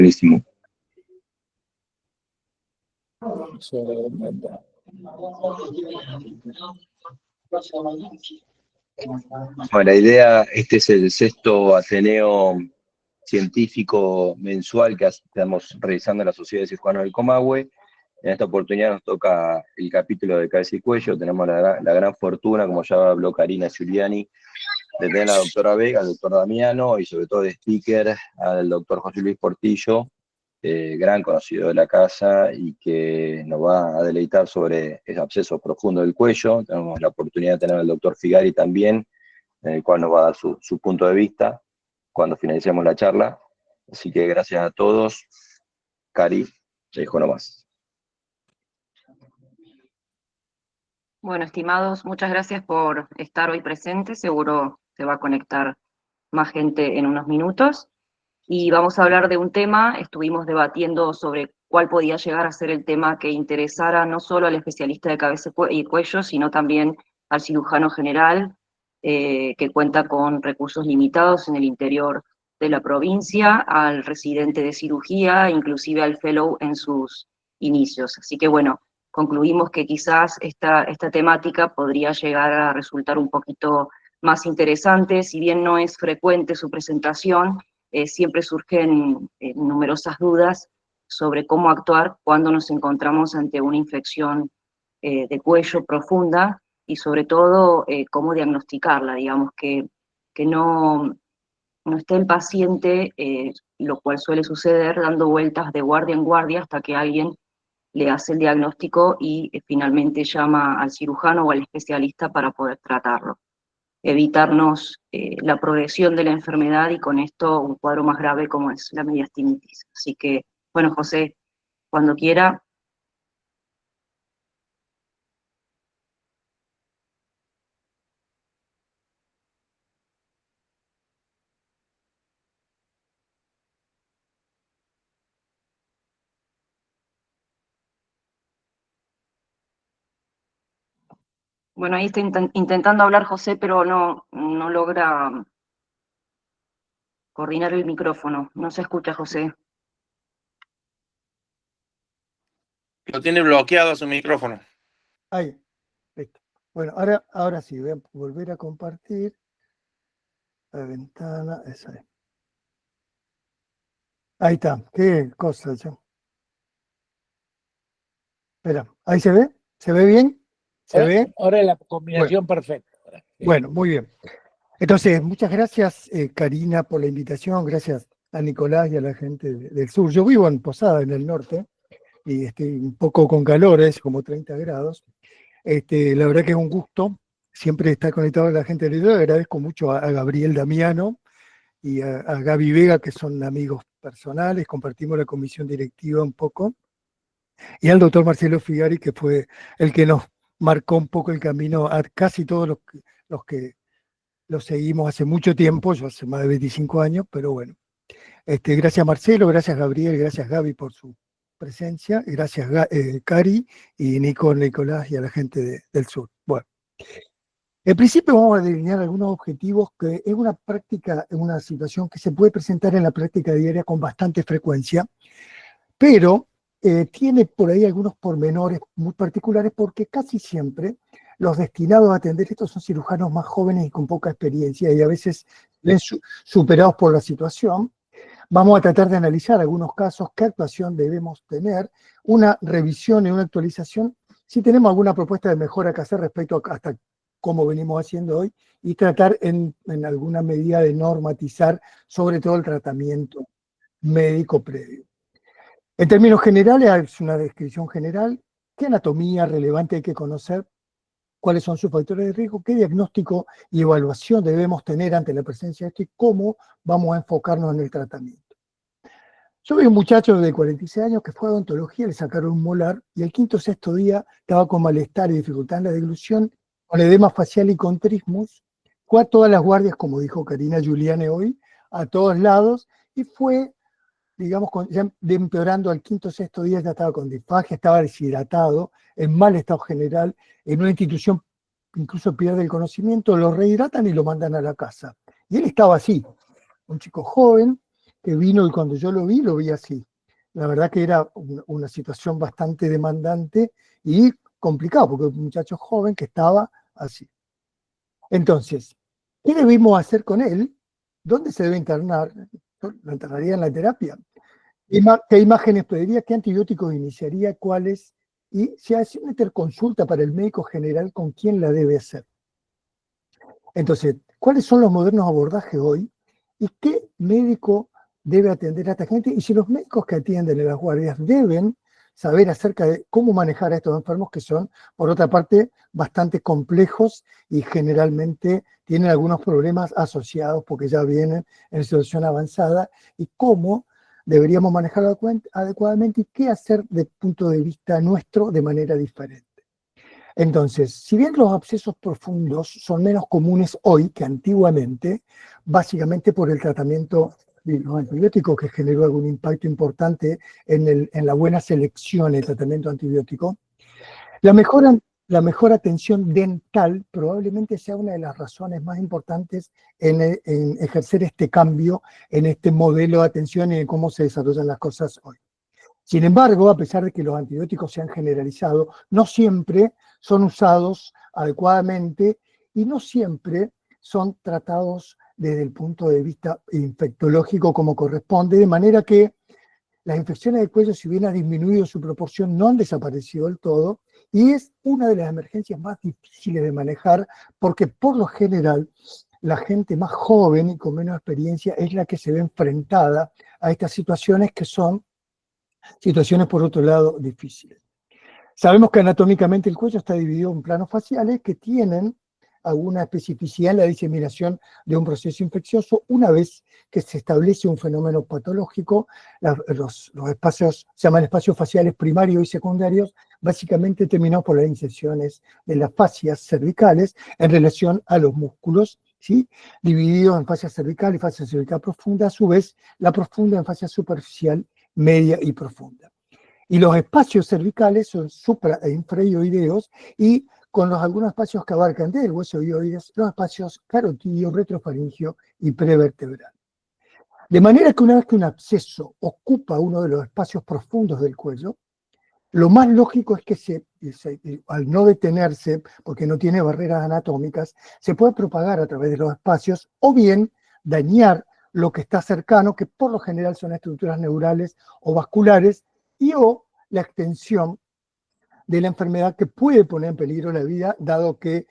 Buenísimo. Bueno, la idea, este es el sexto Ateneo científico mensual que estamos realizando en la Sociedad de Cirujanos del Comahue. En esta oportunidad nos toca el capítulo de cabeza y cuello. Tenemos la gran fortuna, como ya habló Karina Giuliani, de tener a la doctora Vega, al doctor Damiano y sobre todo de speaker al doctor José Luis Portillo, gran conocido de la casa y que nos va a deleitar sobre el absceso profundo del cuello. Tenemos la oportunidad de tener al doctor Figari también, en el cual nos va a dar su punto de vista cuando finalicemos la charla. Así que gracias a todos. Cari, te dejo nomás. Bueno, estimados, muchas gracias por estar hoy presentes. Seguro se va a conectar más gente en unos minutos. Y vamos a hablar de un tema. Estuvimos debatiendo sobre cuál podía llegar a ser el tema que interesara no solo al especialista de cabeza y cuello, sino también al cirujano general, que cuenta con recursos limitados en el interior de la provincia, al residente de cirugía, inclusive al fellow en sus inicios. Así que bueno, concluimos que quizás esta temática podría llegar a resultar un poquito más interesante, si bien no es frecuente su presentación. Siempre surgen numerosas dudas sobre cómo actuar cuando nos encontramos ante una infección de cuello profunda y sobre todo cómo diagnosticarla, digamos, que no esté el paciente, lo cual suele suceder, dando vueltas de guardia en guardia hasta que alguien le hace el diagnóstico y finalmente llama al cirujano o al especialista para poder tratarlo. Evitarnos la progresión de la enfermedad y con esto un cuadro más grave como es la mediastinitis. Así que, bueno, José, cuando quiera. Bueno, ahí está intentando hablar José, pero no logra coordinar el micrófono. No se escucha, José. Lo tiene bloqueado su micrófono. Ahí, listo. Bueno, ahora sí, voy a volver a compartir la ventana, esa es. Ahí está, qué cosa ya. Espera, ¿ahí se ve? ¿Se ve bien? ¿Se ve? Ahora es la combinación perfecta. Bueno, muy bien. Entonces, muchas gracias, Karina, por la invitación. Gracias a Nicolás y a la gente del sur. Yo vivo en Posada, en el norte, y estoy un poco con calores, como 30 grados. La verdad que es un gusto siempre estar conectado a la gente del sur. Agradezco mucho a Gabriel Damiano y a Gaby Vega, que son amigos personales, compartimos la comisión directiva un poco, y al doctor Marcelo Figari, que fue el que nos marcó un poco el camino a casi todos los que los seguimos hace mucho tiempo, yo hace más de 25 años, pero bueno. Gracias Marcelo, gracias Gabriel, gracias Gaby por su presencia, gracias Cari y Nicolás y a la gente del sur. Bueno, en principio vamos a delinear algunos objetivos que es una práctica, una situación que se puede presentar en la práctica diaria con bastante frecuencia, pero tiene por ahí algunos pormenores muy particulares porque casi siempre los destinados a atender esto son cirujanos más jóvenes y con poca experiencia y a veces ven superados por la situación. Vamos a tratar de analizar algunos casos, qué actuación debemos tener, una revisión y una actualización, si tenemos alguna propuesta de mejora que hacer respecto a hasta cómo venimos haciendo hoy, y tratar en alguna medida de normatizar sobre todo el tratamiento médico previo. En términos generales, es una descripción general, qué anatomía relevante hay que conocer, cuáles son sus factores de riesgo, qué diagnóstico y evaluación debemos tener ante la presencia de esto y cómo vamos a enfocarnos en el tratamiento. Yo vi un muchacho de 46 años que fue a odontología, le sacaron un molar y el quinto o sexto día estaba con malestar y dificultad en la deglución, con edema facial y con trismus, fue a todas las guardias, como dijo Karina Giuliani hoy, a todos lados, y fue, digamos, ya empeorando al quinto o sexto día, ya estaba con disfagia, estaba deshidratado, en mal estado general, en una institución incluso pierde el conocimiento, lo rehidratan y lo mandan a la casa. Y él estaba así, un chico joven, que vino y cuando yo lo vi así. La verdad que era una situación bastante demandante y complicado, porque un muchacho joven que estaba así. Entonces, ¿qué debimos hacer con él? ¿Dónde se debe internar? ¿Lo internaría en la terapia? ¿Qué imágenes pediría? ¿Qué antibióticos iniciaría? ¿Cuáles? Y si hace una interconsulta para el médico general, ¿con quién la debe hacer? Entonces, ¿cuáles son los modernos abordajes hoy? ¿Y qué médico debe atender a esta gente? Y si los médicos que atienden en las guardias deben saber acerca de cómo manejar a estos enfermos que son, por otra parte, bastante complejos y generalmente tienen algunos problemas asociados porque ya vienen en situación avanzada, y cómo deberíamos manejarlo adecuadamente y qué hacer desde el punto de vista nuestro de manera diferente. Entonces, si bien los abscesos profundos son menos comunes hoy que antiguamente, básicamente por el tratamiento de los antibióticos, que generó algún impacto importante en la buena selección del tratamiento antibiótico, la mejor atención dental probablemente sea una de las razones más importantes en ejercer este cambio en este modelo de atención y en cómo se desarrollan las cosas hoy. Sin embargo, a pesar de que los antibióticos se han generalizado, no siempre son usados adecuadamente y no siempre son tratados desde el punto de vista infectológico como corresponde, de manera que las infecciones del cuello, si bien ha disminuido su proporción, no han desaparecido del todo, y es una de las emergencias más difíciles de manejar porque por lo general la gente más joven y con menos experiencia es la que se ve enfrentada a estas situaciones que son situaciones, por otro lado, difíciles. Sabemos que anatómicamente el cuello está dividido en planos faciales que tienen alguna especificidad en la diseminación de un proceso infeccioso. Una vez que se establece un fenómeno patológico, los espacios se llaman espacios faciales primarios y secundarios, básicamente determinados por las incisiones de las fascias cervicales en relación a los músculos, ¿sí? Divididos en fascia cervical y fascia cervical profunda, a su vez la profunda en fascia superficial, media y profunda. Y los espacios cervicales son supra e infraioideos, y con algunos espacios que abarcan desde el hueso ioides, los espacios carotídeo, retrofaringio y prevertebral. De manera que una vez que un absceso ocupa uno de los espacios profundos del cuello, lo más lógico es que al no detenerse, porque no tiene barreras anatómicas, se puede propagar a través de los espacios o bien dañar lo que está cercano, que por lo general son estructuras neurales o vasculares, y o la extensión de la enfermedad que puede poner en peligro la vida, dado que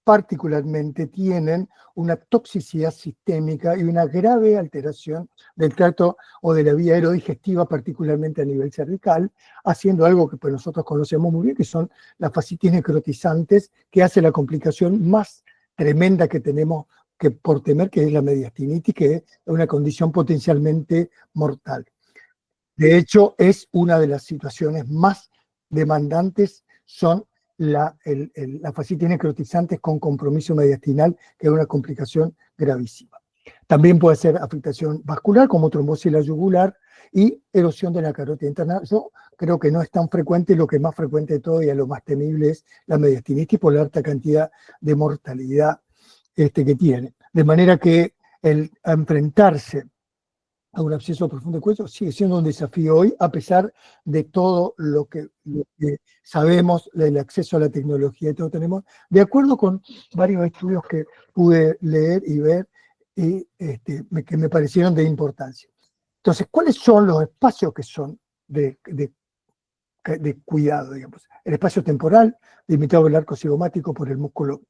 particularmente tienen una toxicidad sistémica y una grave alteración del tracto o de la vía aerodigestiva, particularmente a nivel cervical, haciendo algo que pues nosotros conocemos muy bien, que son las fascitis necrotizantes, que hace la complicación más tremenda que tenemos que por temer, que es la mediastinitis, que es una condición potencialmente mortal. De hecho, es una de las situaciones más demandantes, son las fascitis necrotizantes con compromiso mediastinal, que es una complicación gravísima. También puede ser afectación vascular, como trombosis la yugular, y erosión de la carótida interna. Yo creo que no es tan frecuente, lo que es más frecuente de todo y a lo más temible es la mediastinitis por la alta cantidad de mortalidad que tiene. De manera que el enfrentarse a un absceso profundo de cuello sigue siendo un desafío hoy, a pesar de todo lo que sabemos, del acceso a la tecnología y todo tenemos, de acuerdo con varios estudios que pude leer y ver y que me parecieron de importancia. Entonces, ¿cuáles son los espacios que son de cuidado, digamos? El espacio temporal, limitado por el arco cigomático por el músculo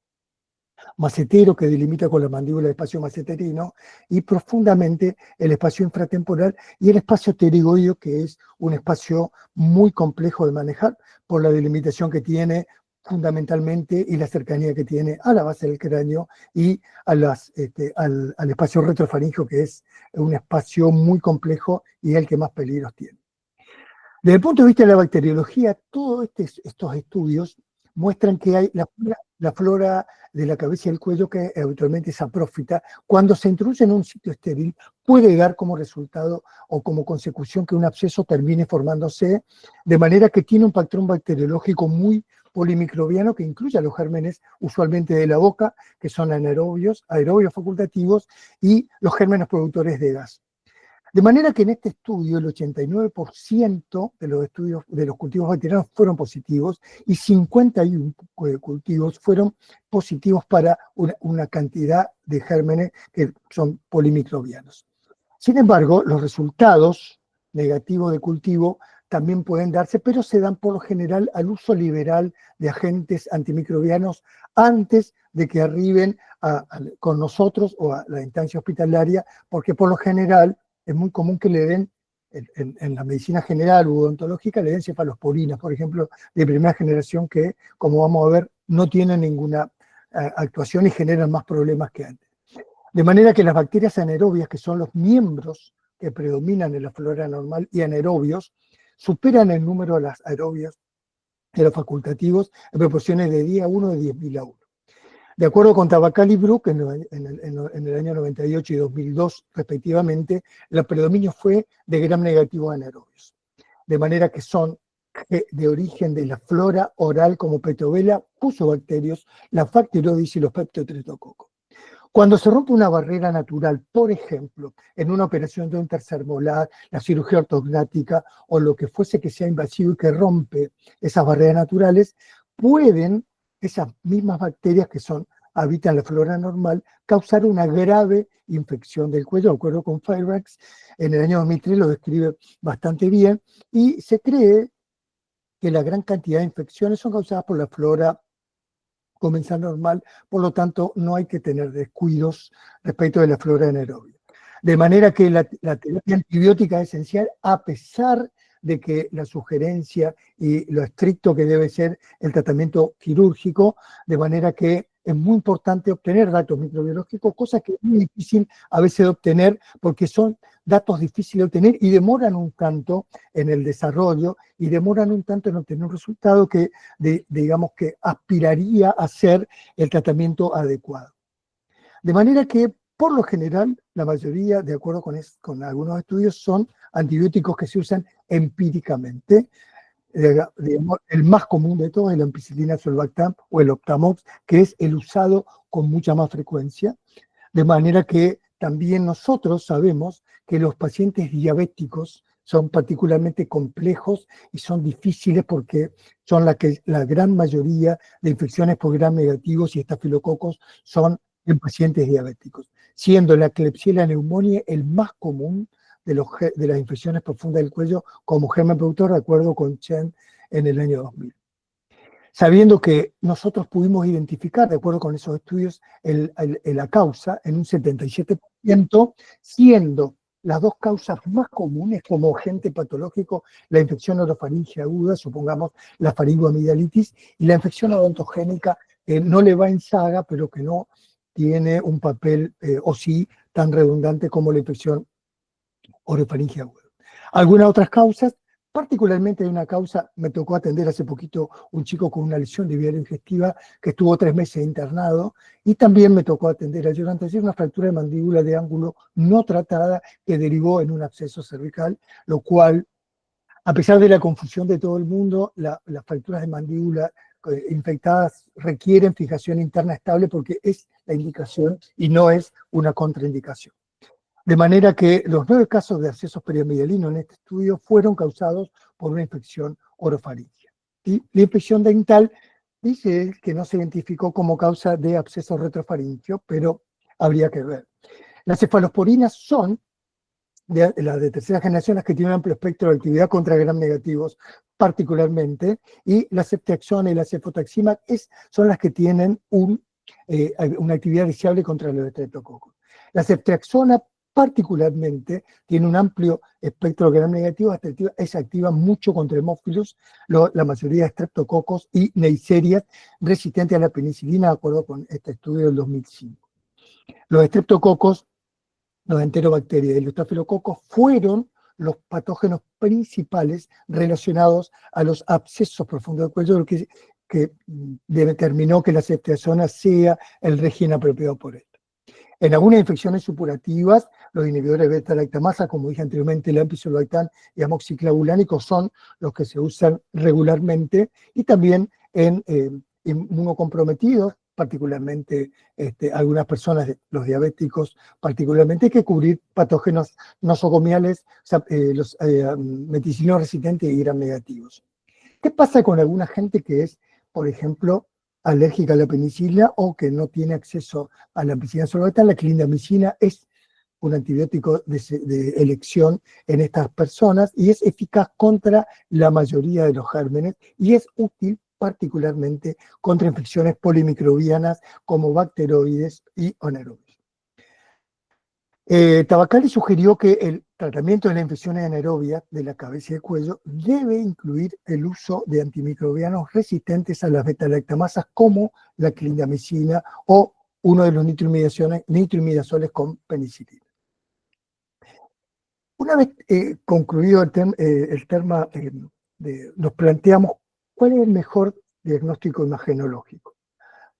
macetero que delimita con la mandíbula el espacio maceterino, y profundamente el espacio infratemporal y el espacio pterigoideo, que es un espacio muy complejo de manejar por la delimitación que tiene fundamentalmente y la cercanía que tiene a la base del cráneo y al espacio retrofaringio, que es un espacio muy complejo y el que más peligros tiene. Desde el punto de vista de la bacteriología, todos estos estudios muestran que hay la flora de la cabeza y el cuello, que habitualmente es saprófita, cuando se introduce en un sitio estéril, puede dar como resultado o como consecución que un absceso termine formándose, de manera que tiene un patrón bacteriológico muy polimicrobiano que incluye a los gérmenes usualmente de la boca, que son anaerobios, aerobios facultativos, y los gérmenes productores de gas. De manera que en este estudio el 89% de los estudios de los cultivos bacterianos fueron positivos y 51 cultivos fueron positivos para una cantidad de gérmenes que son polimicrobianos. Sin embargo, los resultados negativos de cultivo también pueden darse, pero se dan por lo general al uso liberal de agentes antimicrobianos antes de que arriben con nosotros o a la instancia hospitalaria, porque por lo general es muy común que le den, en la medicina general u odontológica, le den cefalosporinas, por ejemplo, de primera generación que, como vamos a ver, no tienen ninguna actuación y generan más problemas que antes. De manera que las bacterias anaerobias, que son los miembros que predominan en la flora normal y anaerobios, superan el número de las aerobias de los facultativos en proporciones de 10 a 1 de 10.000 a 1. De acuerdo con Tabacal y Brook, en el año 98 y 2002 respectivamente, el predominio fue de gram negativo anaerobios. De manera que son de origen de la flora oral como Petrovella, Fusobacterius, la Bacteroides y los Peptotreptococos. Cuando se rompe una barrera natural, por ejemplo, en una operación de un tercer molar, la cirugía ortognática o lo que fuese que sea invasivo y que rompe esas barreras naturales, pueden esas mismas bacterias que habitan la flora normal causar una grave infección del cuello. De acuerdo con Fairbanks, en el año 2003 lo describe bastante bien, y se cree que la gran cantidad de infecciones son causadas por la flora comensal normal, por lo tanto no hay que tener descuidos respecto de la flora anaerobia. De manera que la terapia antibiótica es esencial, a pesar de que la sugerencia y lo estricto que debe ser el tratamiento quirúrgico, de manera que es muy importante obtener datos microbiológicos, cosa que es muy difícil a veces de obtener, porque son datos difíciles de obtener y demoran un tanto en el desarrollo y demoran un tanto en obtener un resultado que, digamos, que aspiraría a ser el tratamiento adecuado. De manera que, por lo general, la mayoría, de acuerdo con algunos estudios, son antibióticos que se usan empíricamente. Digamos, el más común de todos es la ampicilina, sulbactam o el Optamox, que es el usado con mucha más frecuencia. De manera que también nosotros sabemos que los pacientes diabéticos son particularmente complejos y son difíciles porque son la gran mayoría de infecciones por gram negativos y estafilococos son en pacientes diabéticos, siendo la clepsiela y la neumonía el más común de las infecciones profundas del cuello como germen productor, de acuerdo con Chen en el año 2000. Sabiendo que nosotros pudimos identificar, de acuerdo con esos estudios, la causa en un 77%, siendo las dos causas más comunes como agente patológico la infección orofaringe aguda, supongamos la faringoamigdalitis, y la infección odontogénica, que no le va en saga, pero que no tiene un papel, o sí, tan redundante como la infección orofaringe aguda. Algunas otras causas, particularmente hay una causa, me tocó atender hace poquito un chico con una lesión de vía digestiva que estuvo 3 meses internado, y también me tocó atender ayer antes una fractura de mandíbula de ángulo no tratada que derivó en un absceso cervical, lo cual, a pesar de la confusión de todo el mundo, las fracturas de mandíbula infectadas requieren fijación interna estable porque es la indicación y no es una contraindicación. De manera que los 9 casos de abscesos periamidalinos en este estudio fueron causados por una infección orofaringea. Y la infección dental dice que no se identificó como causa de absceso retrofaringeo, pero habría que ver. Las cefalosporinas son las de tercera generación, las que tienen un amplio espectro de actividad contra gram negativos particularmente, y la ceftriaxona y la cefotaxima son las que tienen una actividad deseable contra los estreptococos. La ceftriaxona particularmente tiene un amplio espectro de gram negativo, es activa mucho contra hemófilos, la mayoría de estreptococos y neiserias resistentes a la penicilina, de acuerdo con este estudio del 2005. Los estreptococos, los enterobacterias y los estafilococos fueron los patógenos principales relacionados a los abscesos profundos del cuello, lo que determinó que la ceftriaxona sea el régimen apropiado por esto. En algunas infecciones supurativas, los inhibidores beta-lactamasa, como dije anteriormente, el ampicilolactam y amoxiclavulánico son los que se usan regularmente, y también en inmunocomprometidos, particularmente algunas personas, los diabéticos, particularmente hay que cubrir patógenos nosocomiales, o sea, los meticilino resistentes y gram negativos. ¿Qué pasa con alguna gente que es, por ejemplo, alérgica a la penicilina o que no tiene acceso a la ampicilina solvata? La clindamicina es un antibiótico de elección en estas personas y es eficaz contra la mayoría de los gérmenes y es útil particularmente contra infecciones polimicrobianas como bacteroides y anaerobios. Tabacali sugirió que el tratamiento de las infecciones anaerobias de la cabeza y el cuello debe incluir el uso de antimicrobianos resistentes a las beta-lactamasas como la clindamicina o uno de los nitroimidazoles con penicilina. Una vez concluido el tema, nos planteamos cuál es el mejor diagnóstico imagenológico.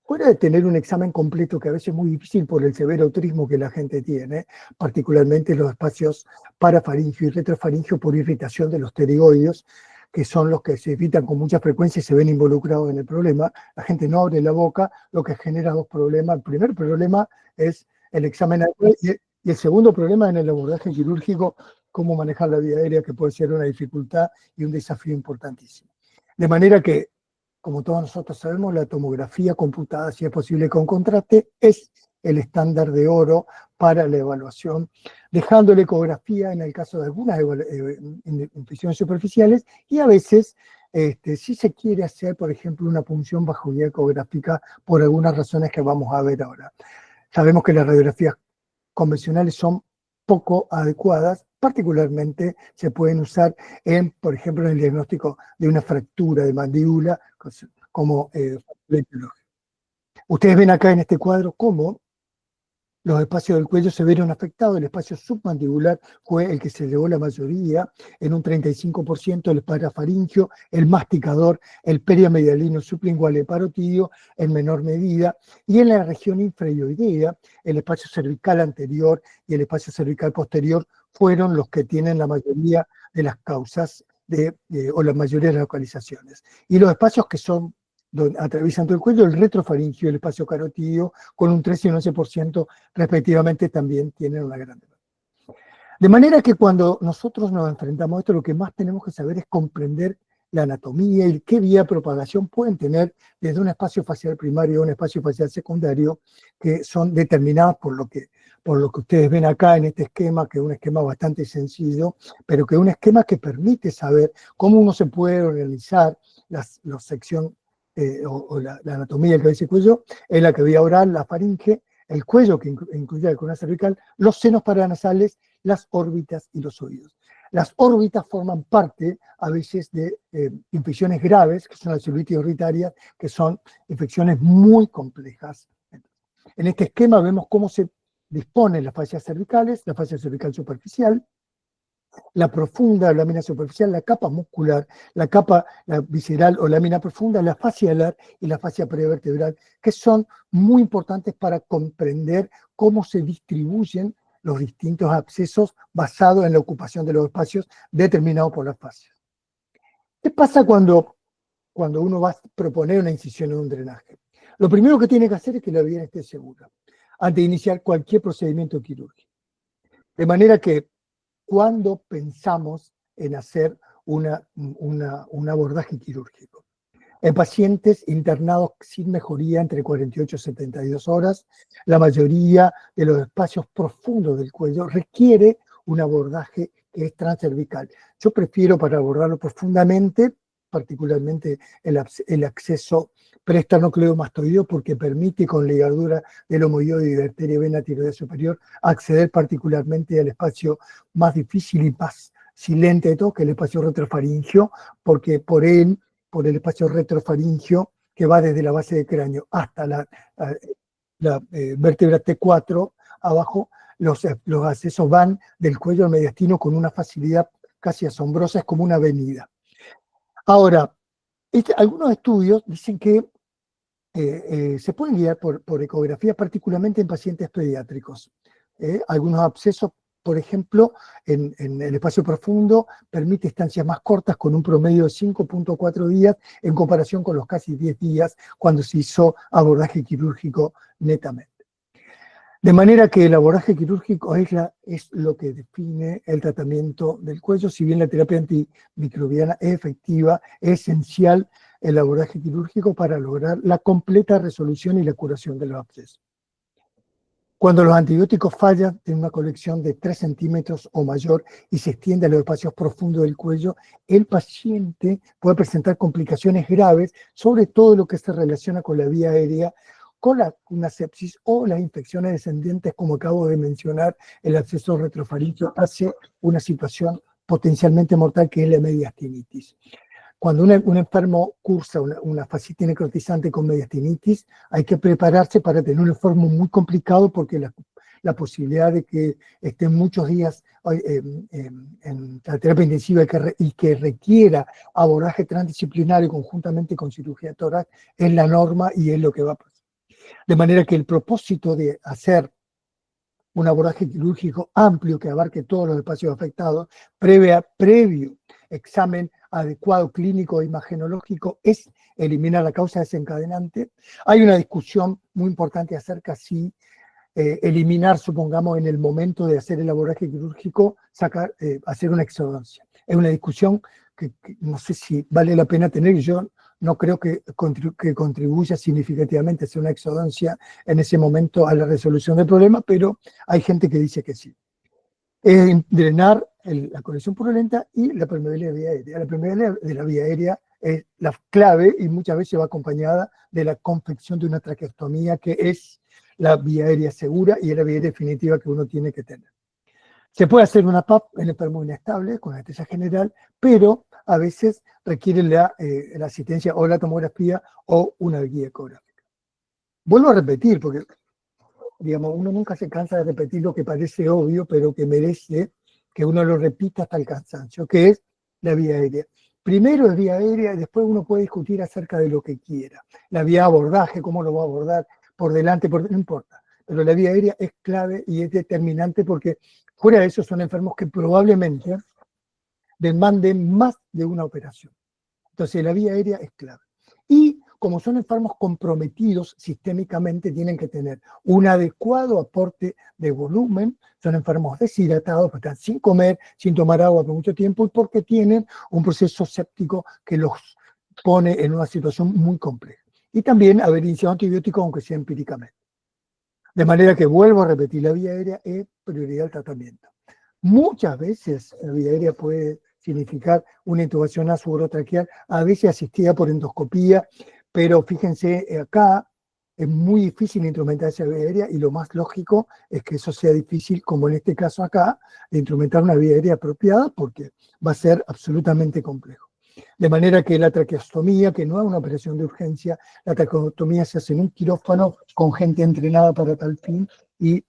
Fuera de tener un examen completo, que a veces es muy difícil por el severo autismo que la gente tiene, particularmente los espacios parafaringio y retrofaringio por irritación de los pterigoides, que son los que se evitan con mucha frecuencia y se ven involucrados en el problema. La gente no abre la boca, lo que genera dos problemas. El primer problema es el examen y el segundo problema en el abordaje quirúrgico, cómo manejar la vía aérea, que puede ser una dificultad y un desafío importantísimo. De manera que, como todos nosotros sabemos, la tomografía computada, si es posible con contraste, es el estándar de oro para la evaluación, dejando la ecografía en el caso de algunas infecciones superficiales y a veces, si se quiere hacer, por ejemplo, una punción bajo guía ecográfica por algunas razones que vamos a ver ahora. Sabemos que las radiografías convencionales son poco adecuadas, particularmente se pueden usar por ejemplo, en el diagnóstico de una fractura de mandíbula, como ustedes ven acá en este cuadro cómo los espacios del cuello se vieron afectados. El espacio submandibular fue el que se llevó la mayoría, en un 35%, el parafaringio, el masticador, el periamedialino sublingual y el parotidio, en menor medida, y en la región infraioidea, el espacio cervical anterior y el espacio cervical posterior fueron los que tienen la mayoría de las causas o la mayoría de las localizaciones. Y los espacios que son atraviesan todo el cuello, el retrofaringio y el espacio carotídeo, con un 13 y un 11% respectivamente, también tienen una gran demanda. De manera que cuando nosotros nos enfrentamos a esto, lo que más tenemos que saber es comprender la anatomía y qué vía de propagación pueden tener desde un espacio facial primario a un espacio facial secundario, que son determinadas por lo que ustedes ven acá en este esquema, que es un esquema bastante sencillo, pero que es un esquema que permite saber cómo uno se puede organizar la sección o la anatomía del cabeza y cuello, en la cavidad oral, la faringe, el cuello que incluye la columna cervical, los senos paranasales, las órbitas y los oídos. Las órbitas forman parte a veces de infecciones graves, que son las celulitis orbitarias, que son infecciones muy complejas. En este esquema vemos cómo se disponen las fascias cervicales, la fascia cervical superficial, la profunda lámina superficial, la capa muscular, la visceral o lámina profunda, la fascia alar y la fascia prevertebral, que son muy importantes para comprender cómo se distribuyen los distintos abscesos basados en la ocupación de los espacios determinados por las fascias. ¿Qué pasa cuando uno va a proponer una incisión o un drenaje? Lo primero que tiene que hacer es que la vía esté segura, antes de iniciar cualquier procedimiento quirúrgico. De manera que cuando pensamos en hacer un abordaje quirúrgico, en pacientes internados sin mejoría entre 48 y 72 horas, la mayoría de los espacios profundos del cuello requiere un abordaje que es transcervical. Yo prefiero, para abordarlo profundamente, particularmente el acceso preesternocleidomastoideo, porque permite con ligadura del homoioide y de arteria vena tiroidea superior acceder particularmente al espacio más difícil y más silente de todo, que es el espacio retrofaringio, porque por el espacio retrofaringio, que va desde la base del cráneo hasta la vértebra T4 abajo, los accesos van del cuello al mediastino con una facilidad casi asombrosa, es como una avenida. Ahora, algunos estudios dicen que se pueden guiar por ecografía, particularmente en pacientes pediátricos. Algunos abscesos por ejemplo, en el espacio profundo permite estancias más cortas con un promedio de 5.4 días en comparación con los casi 10 días cuando se hizo abordaje quirúrgico netamente. De manera que el abordaje quirúrgico es lo que define el tratamiento del cuello. Si bien la terapia antimicrobiana es efectiva, es esencial el abordaje quirúrgico para lograr la completa resolución y la curación de los abscesos. Cuando los antibióticos fallan en una colección de 3 centímetros o mayor y se extiende a los espacios profundos del cuello, el paciente puede presentar complicaciones graves, sobre todo lo que se relaciona con la vía aérea, con una sepsis o las infecciones descendientes, como acabo de mencionar, el absceso retrofaríngeo hace una situación potencialmente mortal que es la mediastinitis. Cuando un enfermo cursa una fascitis necrotizante con mediastinitis, hay que prepararse para tener un enfermo muy complicado porque la posibilidad de que estén muchos días en la terapia intensiva y que requiera abordaje transdisciplinario conjuntamente con cirugía tórax es la norma y es lo que va a pasar. De manera que el propósito de hacer un abordaje quirúrgico amplio que abarque todos los espacios afectados, previo examen adecuado clínico e imagenológico, es eliminar la causa desencadenante. Hay una discusión muy importante acerca si eliminar, supongamos, en el momento de hacer el abordaje quirúrgico, hacer una exodoncia. Es una discusión que no sé si vale la pena tener, y yo no creo que contribuya significativamente a hacer una exodoncia en ese momento a la resolución del problema, pero hay gente que dice que sí. Es drenar la colección purulenta y la permeabilidad de la vía aérea. La permeabilidad de la vía aérea es la clave y muchas veces va acompañada de la confección de una traqueostomía, que es la vía aérea segura y es la vía aérea definitiva que uno tiene que tener. Se puede hacer una PAP en enfermo inestable con anestesia general, pero a veces requiere la asistencia o la tomografía o una guía ecográfica. Vuelvo a repetir, porque digamos, uno nunca se cansa de repetir lo que parece obvio, pero que merece que uno lo repita hasta el cansancio, que es la vía aérea. Primero es vía aérea y después uno puede discutir acerca de lo que quiera. La vía abordaje, cómo lo va a abordar, por delante, no importa. Pero la vía aérea es clave y es determinante porque fuera de eso son enfermos que probablemente demanden más de una operación. Entonces la vía aérea es clave. Y como son enfermos comprometidos sistémicamente, tienen que tener un adecuado aporte de volumen, son enfermos deshidratados, porque están sin comer, sin tomar agua por mucho tiempo, y porque tienen un proceso séptico que los pone en una situación muy compleja. Y también haber iniciado antibióticos, aunque sea empíricamente. De manera que vuelvo a repetir, la vía aérea es prioridad del tratamiento. Muchas veces la vía aérea puede significar una intubación nasoorotraqueal, a veces asistida por endoscopía, pero fíjense, acá es muy difícil instrumentar esa vía aérea y lo más lógico es que eso sea difícil, como en este caso acá, de instrumentar una vía aérea apropiada porque va a ser absolutamente complejo. De manera que la traqueostomía, que no es una operación de urgencia, la traqueostomía se hace en un quirófano con gente entrenada para tal fin y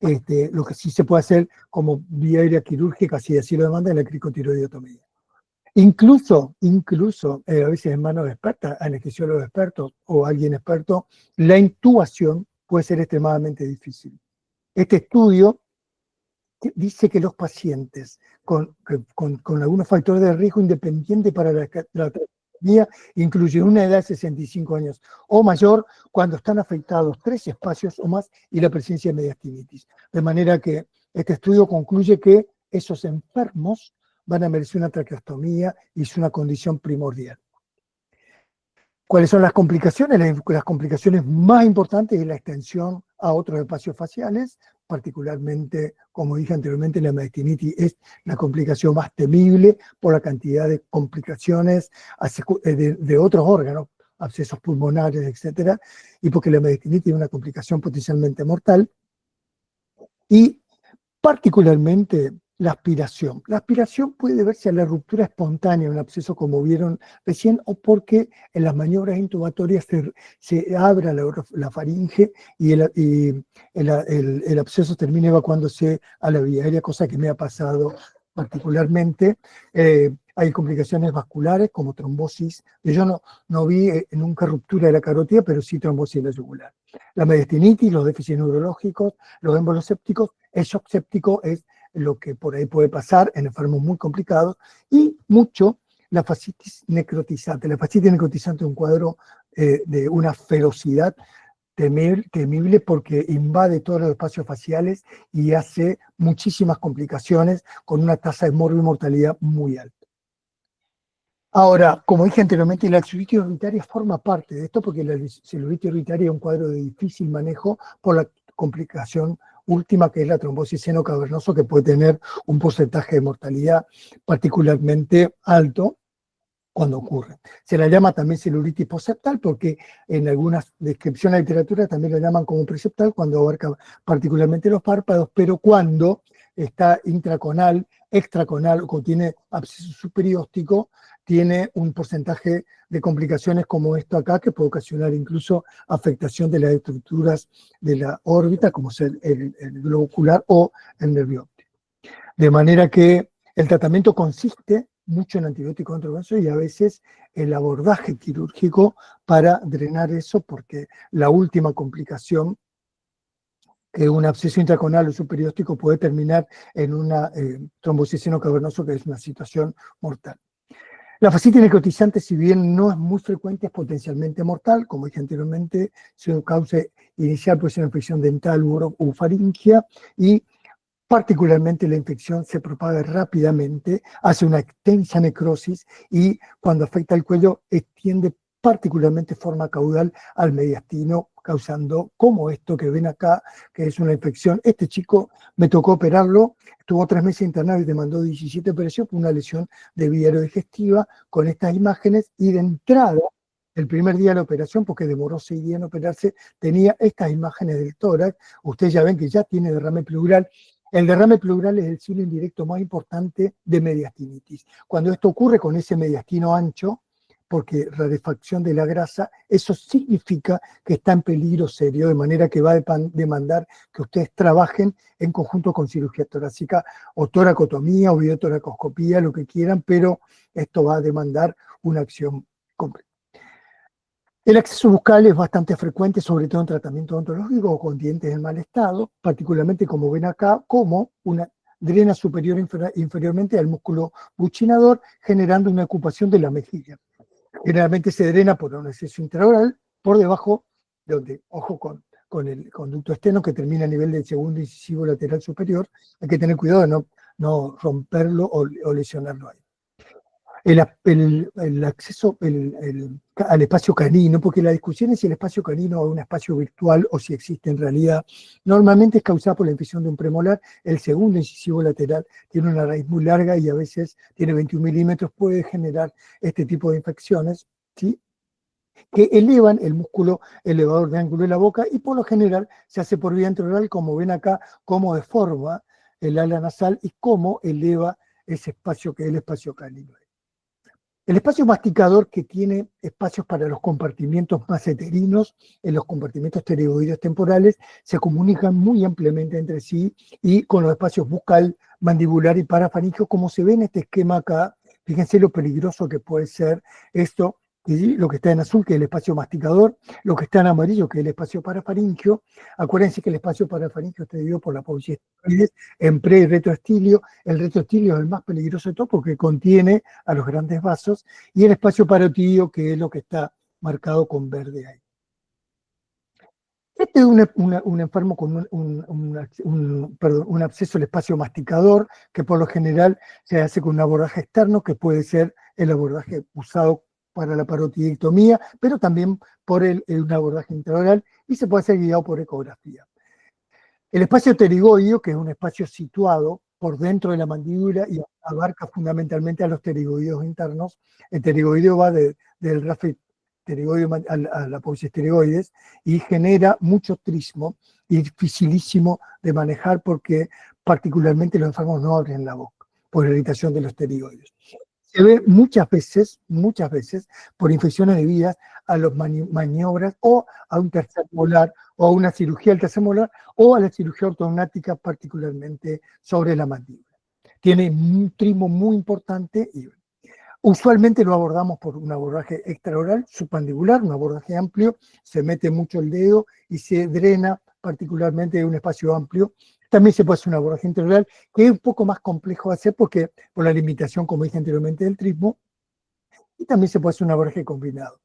lo que sí se puede hacer como vía aérea quirúrgica, si así lo demanda, es la cricotiroidotomía. Incluso a veces en manos expertas, anestesiólogos expertos o alguien experto, la intubación puede ser extremadamente difícil. Este estudio dice que los pacientes con algunos factores de riesgo independiente para la traqueostomía incluyen una edad de 65 años o mayor cuando están afectados 3 espacios o más y la presencia de mediastinitis. De manera que este estudio concluye que esos enfermos van a merecer una traqueostomía y es una condición primordial. ¿Cuáles son las complicaciones? Las complicaciones más importantes es la extensión a otros espacios faciales, particularmente, como dije anteriormente, la mediastinitis es la complicación más temible por la cantidad de complicaciones de otros órganos, abscesos pulmonares, etc. Y porque la mediastinitis es una complicación potencialmente mortal. Y particularmente la aspiración. La aspiración puede deberse a la ruptura espontánea de un absceso, como vieron recién, o porque en las maniobras intubatorias se abra la faringe y el absceso termina evacuándose a la vía aérea, cosa que me ha pasado particularmente. Hay complicaciones vasculares como trombosis. Yo no vi nunca ruptura de la carótida, pero sí trombosis en la yugular. La mediastinitis, los déficits neurológicos, los émbolos sépticos El shock séptico es lo que por ahí puede pasar en enfermos muy complicados y mucho la fascitis necrotizante. La fascitis necrotizante es un cuadro de una ferocidad temible porque invade todos los espacios faciales y hace muchísimas complicaciones con una tasa de mortalidad muy alta. Ahora, como dije anteriormente, la celulitis orbitaria forma parte de esto porque la celulitis orbitaria es un cuadro de difícil manejo por la complicación última que es la trombosis seno cavernoso, que puede tener un porcentaje de mortalidad particularmente alto cuando ocurre. Se la llama también celulitis postseptal porque en algunas descripciones de literatura también la llaman como preseptal cuando abarca particularmente los párpados, pero cuando está intraconal, extraconal o contiene absceso superióstico, tiene un porcentaje de complicaciones como esto acá que puede ocasionar incluso afectación de las estructuras de la órbita, como ser el globo ocular o el nervio óptico. De manera que el tratamiento consiste mucho en antibióticos intravenosos y a veces el abordaje quirúrgico para drenar eso, porque la última complicación que un absceso intraconal o superióstico puede terminar en una trombosis seno cavernoso, que es una situación mortal. La fascitis necrotizante, si bien no es muy frecuente, es potencialmente mortal. Como dije anteriormente, su causa inicial puede ser una infección dental u faringia y particularmente la infección se propaga rápidamente, hace una extensa necrosis y cuando afecta el cuello extiende particularmente forma caudal al mediastino, causando como esto que ven acá, que es una infección. Este chico me tocó operarlo, estuvo 3 meses internado y demandó 17 operaciones por una lesión de vía aerodigestiva con estas imágenes y de entrada, el primer día de la operación, porque demoró 6 días en operarse, tenía estas imágenes del tórax. Ustedes ya ven que ya tiene derrame pleural. El derrame pleural es el signo indirecto más importante de mediastinitis. Cuando esto ocurre con ese mediastino ancho, porque rarefacción de la grasa, eso significa que está en peligro serio, de manera que va a demandar que ustedes trabajen en conjunto con cirugía torácica o toracotomía o videotoracoscopía, lo que quieran, pero esto va a demandar una acción completa. El acceso bucal es bastante frecuente, sobre todo en tratamiento odontológico o con dientes en mal estado, particularmente como ven acá, como una drena superior inferiormente al músculo buccinador, generando una ocupación de la mejilla. Generalmente se drena por un acceso intraoral, por debajo, donde, ojo con el conducto externo que termina a nivel del segundo incisivo lateral superior, hay que tener cuidado de no romperlo o lesionarlo ahí. El acceso al espacio canino, porque la discusión es si el espacio canino es un espacio virtual o si existe en realidad, normalmente es causada por la infección de un premolar. El segundo incisivo lateral tiene una raíz muy larga y a veces tiene 21 milímetros, puede generar este tipo de infecciones, ¿sí?, que elevan el músculo elevador de ángulo de la boca y por lo general se hace por vía intraoral, como ven acá, cómo deforma el ala nasal y cómo eleva ese espacio que es el espacio canino. El espacio masticador, que tiene espacios para los compartimientos más heterinos, en los compartimentos pterygoides temporales, se comunican muy ampliamente entre sí y con los espacios bucal, mandibular y parafaringeo, como se ve en este esquema acá. Fíjense lo peligroso que puede ser esto, y lo que está en azul, que es el espacio masticador, lo que está en amarillo, que es el espacio parafaringeo. Acuérdense que el espacio parafaringeo está dividido por la apófisis esteroides en pre y retroestilio. El retroestilio es el más peligroso de todo porque contiene a los grandes vasos, y el espacio parotidio, que es lo que está marcado con verde ahí. Este es un enfermo con un absceso al espacio masticador, que por lo general se hace con un abordaje externo, que puede ser el abordaje usado para la parotidectomía, pero también por un abordaje intraoral, y se puede ser guiado por ecografía. El espacio pterigoideo, que es un espacio situado por dentro de la mandíbula y abarca fundamentalmente a los pterigoideos internos. El pterigoideo va del rafe pterigoideo a la apófisis pterigoides y genera mucho trismo y dificilísimo de manejar porque particularmente los enfermos no abren la boca por irritación de los pterigoides. Se ve muchas veces, por infecciones debidas a las maniobras o a un tercer molar o a una cirugía del tercer molar o a la cirugía ortognática, particularmente sobre la mandíbula. Tiene un trismo muy importante y usualmente lo abordamos por un abordaje extraoral, submandibular, un abordaje amplio, se mete mucho el dedo y se drena particularmente de un espacio amplio También se puede hacer un abordaje integral, que es un poco más complejo de hacer porque por la limitación, como dije anteriormente, del trismo, y también se puede hacer un abordaje combinado.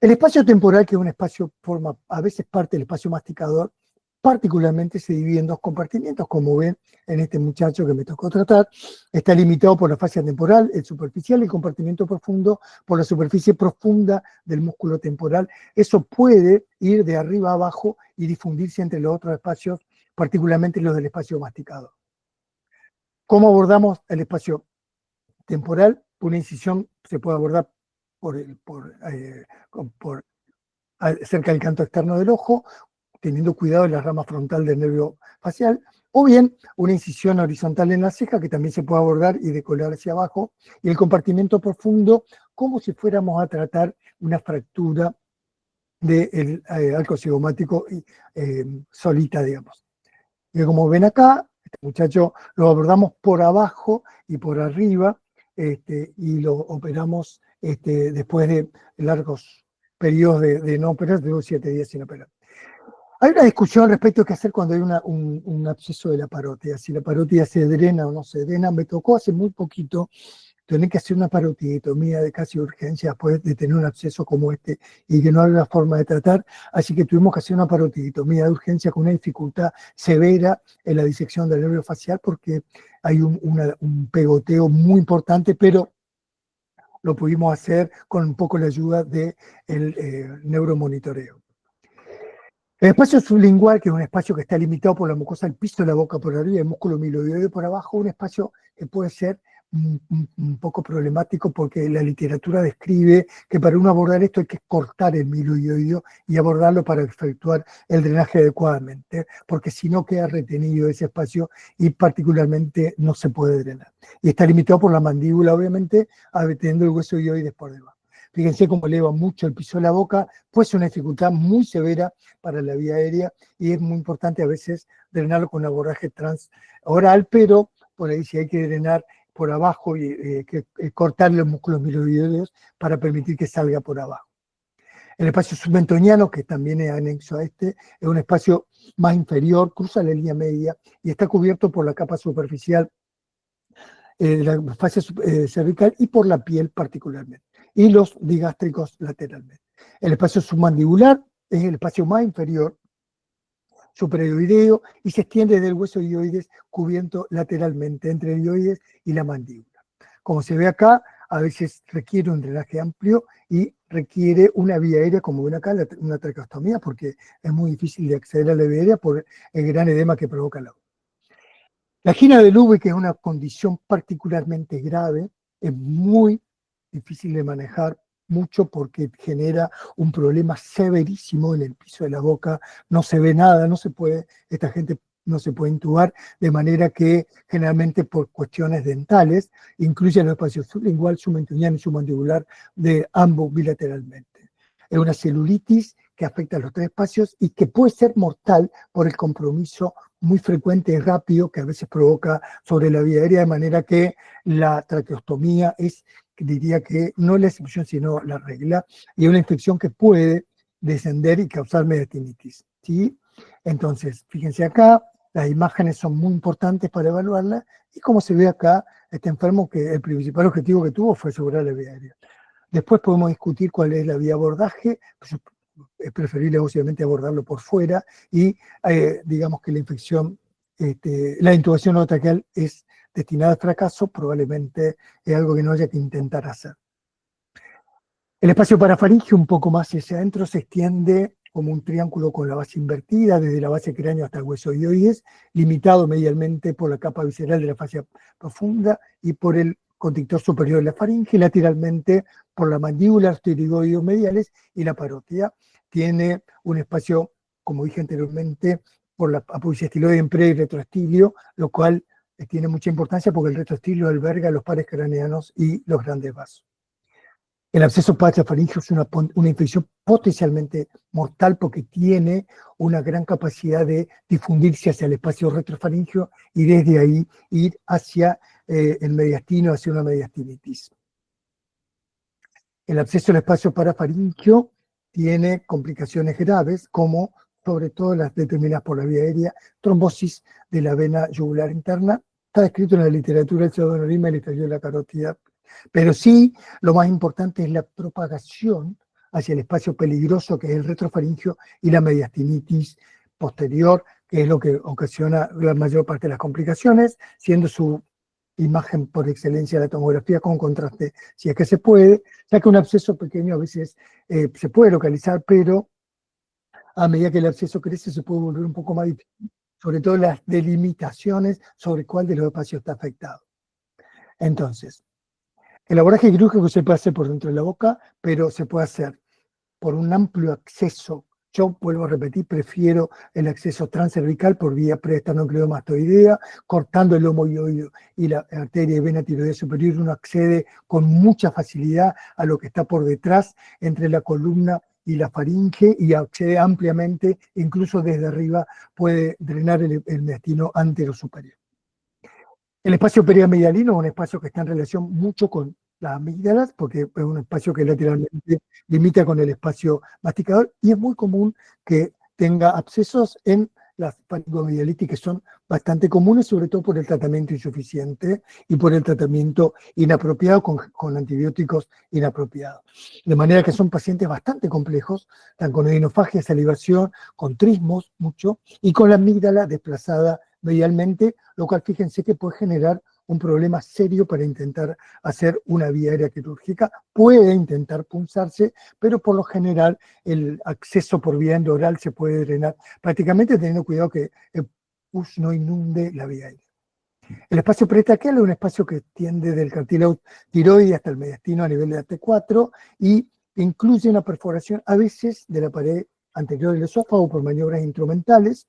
El espacio temporal, que es un espacio, forma a veces parte del espacio masticador, particularmente se divide en dos compartimientos, como ven en este muchacho que me tocó tratar. Está limitado por la fascia temporal, el superficial, y el compartimiento profundo por la superficie profunda del músculo temporal. Eso puede ir de arriba a abajo y difundirse entre los otros espacios, particularmente los del espacio masticador. ¿Cómo abordamos el espacio temporal? Una incisión se puede abordar cerca del canto externo del ojo, teniendo cuidado en la rama frontal del nervio facial, o bien una incisión horizontal en la ceja, que también se puede abordar y decolar hacia abajo, y el compartimento profundo, como si fuéramos a tratar una fractura del arco cigomático solita, digamos. Y como ven acá, este muchacho lo abordamos por abajo y por arriba, y lo operamos después de largos periodos de no operar, de 7 días sin operar. Hay una discusión respecto a qué hacer cuando hay un absceso de la parótida, si la parótida se drena o no se drena. Me tocó hace muy poquito tener que hacer una parotiditomía de casi urgencia después de tener un absceso como este y que no había forma de tratar, así que tuvimos que hacer una parotiditomía de urgencia con una dificultad severa en la disección del nervio facial porque hay un pegoteo muy importante, pero lo pudimos hacer con un poco la ayuda del neuromonitoreo. El espacio sublingual, que es un espacio que está limitado por la mucosa del piso de la boca por arriba y el músculo miloideo por abajo, un espacio que puede ser un poco problemático porque la literatura describe que para uno abordar esto hay que cortar el miloideo y abordarlo para efectuar el drenaje adecuadamente, porque si no queda retenido ese espacio y particularmente no se puede drenar. Y está limitado por la mandíbula, obviamente, teniendo el hueso hioides por debajo. Fíjense cómo eleva mucho el piso de la boca, pues una dificultad muy severa para la vía aérea y es muy importante a veces drenarlo con abordaje transoral, pero por ahí si hay que drenar por abajo y cortar los músculos miloideos para permitir que salga por abajo. El espacio submentoniano, que también es anexo a es un espacio más inferior, cruza la línea media y está cubierto por la capa superficial de la fascia cervical y por la piel particularmente, y los digástricos lateralmente. El espacio submandibular es el espacio más inferior, supraioideo, y se extiende del hueso hioides cubierto lateralmente entre el hioides y la mandíbula. Como se ve acá, a veces requiere un drenaje amplio y requiere una vía aérea, como ven acá, una traqueostomía, porque es muy difícil de acceder a la vía aérea por el gran edema que provoca la boca. La angina de Lübeck, que es una condición particularmente grave, es muy difícil de manejar, mucho porque genera un problema severísimo en el piso de la boca, no se ve nada, esta gente no se puede intubar, de manera que generalmente por cuestiones dentales, incluye los espacios sublingual, submentoniano y submandibular de ambos bilateralmente. Es una celulitis que afecta a los tres espacios y que puede ser mortal por el compromiso muy frecuente y rápido que a veces provoca sobre la vía aérea, de manera que la traqueostomía es, diría que no la excepción sino la regla, y una infección que puede descender y causar mediastinitis, ¿sí? Entonces, fíjense acá, las imágenes son muy importantes para evaluarla, y como se ve acá, este enfermo que el principal objetivo que tuvo fue asegurar la vía aérea. Después podemos discutir cuál es la vía de abordaje. Es preferible obviamente abordarlo por fuera y digamos que la infección, la intubación orotraqueal es destinada al fracaso, probablemente es algo que no haya que intentar hacer. El espacio parafaringio, un poco más hacia adentro, se extiende como un triángulo con la base invertida, desde la base cráneo hasta el hueso hioides, limitado medialmente por la capa visceral de la fascia profunda y por el conductor superior de la faringe, y lateralmente por la mandíbula, los pterigoides mediales y la parótida. Tiene un espacio, como dije anteriormente, por la apófisis estiloide en pre y retroestilio, lo cual tiene mucha importancia porque el retroestilio alberga los pares craneanos y los grandes vasos. El absceso parafaringio es una infección potencialmente mortal porque tiene una gran capacidad de difundirse hacia el espacio retrofaringio y desde ahí ir hacia el mediastino, hacia una mediastinitis. El absceso del espacio parafaringio tiene complicaciones graves como sobre todo las determinadas por la vía aérea, trombosis de la vena yugular interna. Está descrito en la literatura el pseudoneurisma y el estallido de la carótida. Pero sí, lo más importante es la propagación hacia el espacio peligroso, que es el retrofaringio, y la mediastinitis posterior, que es lo que ocasiona la mayor parte de las complicaciones, siendo su imagen por excelencia la tomografía con contraste, si es que se puede, ya que un absceso pequeño a veces se puede localizar, pero a medida que el absceso crece se puede volver un poco más difícil, sobre todo las delimitaciones sobre cuál de los espacios está afectado. Entonces, el abordaje quirúrgico se puede hacer por dentro de la boca, pero se puede hacer por un amplio acceso. Yo vuelvo a repetir, prefiero el acceso transcervical por vía preesternocleidomastoidea, cortando el lomo hioideo y la arteria y vena tiroidea superior. Uno accede con mucha facilidad a lo que está por detrás, entre la columna y la faringe, y accede ampliamente, incluso desde arriba puede drenar el mediastino anterosuperior. El espacio periamigdalino es un espacio que está en relación mucho con las amígdalas, porque es un espacio que lateralmente limita con el espacio masticador, y es muy común que tenga abscesos en las faringoamigdalitis, que son bastante comunes, sobre todo por el tratamiento insuficiente y por el tratamiento inapropiado con antibióticos inapropiados. De manera que son pacientes bastante complejos, están con edinofagia, salivación, con trismos mucho, y con la amígdala desplazada medialmente, lo cual fíjense que puede generar un problema serio para intentar hacer una vía aérea quirúrgica. Puede intentar punzarse, pero por lo general el acceso por vía endoral se puede drenar, prácticamente teniendo cuidado que el pus no inunde la vía aérea. El espacio pretraqueal es un espacio que tiende del cartílago tiroide hasta el mediastino a nivel de AT4 y incluye una perforación a veces de la pared anterior del esófago por maniobras instrumentales.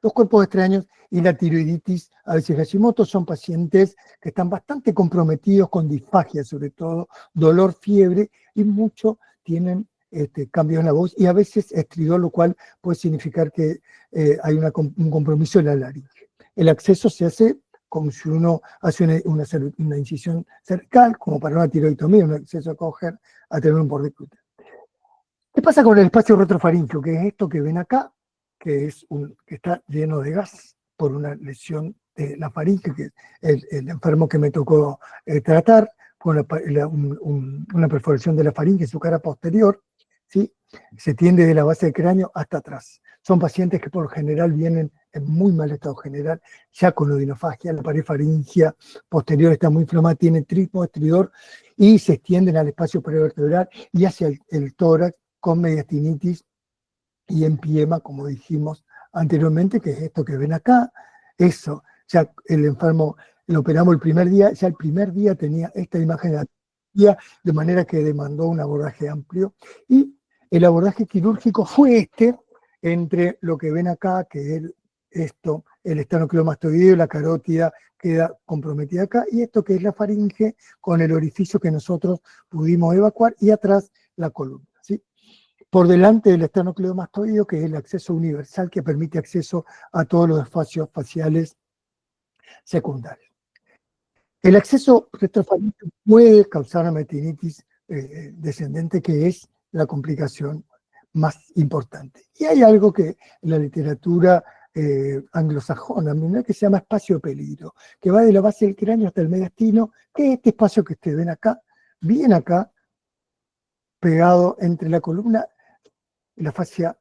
Los cuerpos extraños y la tiroiditis, a veces Hashimoto, son pacientes que están bastante comprometidos con disfagia, sobre todo dolor, fiebre, y muchos tienen cambios en la voz y a veces estridor, lo cual puede significar que hay un compromiso en la laringe. El acceso se hace como si uno hace una incisión cervical, como para una tiroidomía, un acceso a coger a tener un borde glúteo. ¿Qué pasa con el espacio retrofaríngeo? Que es esto que ven acá, que está lleno de gas por una lesión de la faringe, que es el enfermo que me tocó tratar, con una perforación de la faringe en su cara posterior, ¿sí? Se tiende de la base del cráneo hasta atrás. Son pacientes que por lo general vienen en muy mal estado general, ya con odinofagia, la pared faringea posterior está muy inflamada, tiene trismo, estridor, y se extienden al espacio prevertebral y hacia el tórax con mediastinitis y empiema, como dijimos anteriormente, que es esto que ven acá. Eso, ya el enfermo lo operamos el primer día, ya el primer día tenía esta imagen de manera que demandó un abordaje amplio, y el abordaje quirúrgico fue entre lo que ven acá, que es el esternocleidomastoideo, la carótida queda comprometida acá, y esto que es la faringe con el orificio que nosotros pudimos evacuar, y atrás la columna, ¿sí? Por delante del esternocleidomastoideo, que es el acceso universal que permite acceso a todos los espacios faciales secundarios. El acceso retrofaríngeo puede causar una metinitis descendente, que es la complicación más importante. Y hay algo que en la literatura anglosajona que se llama espacio de peligro, que va de la base del cráneo hasta el mediastino, que es este espacio que ustedes ven acá, bien acá, pegado entre la columna y la fascia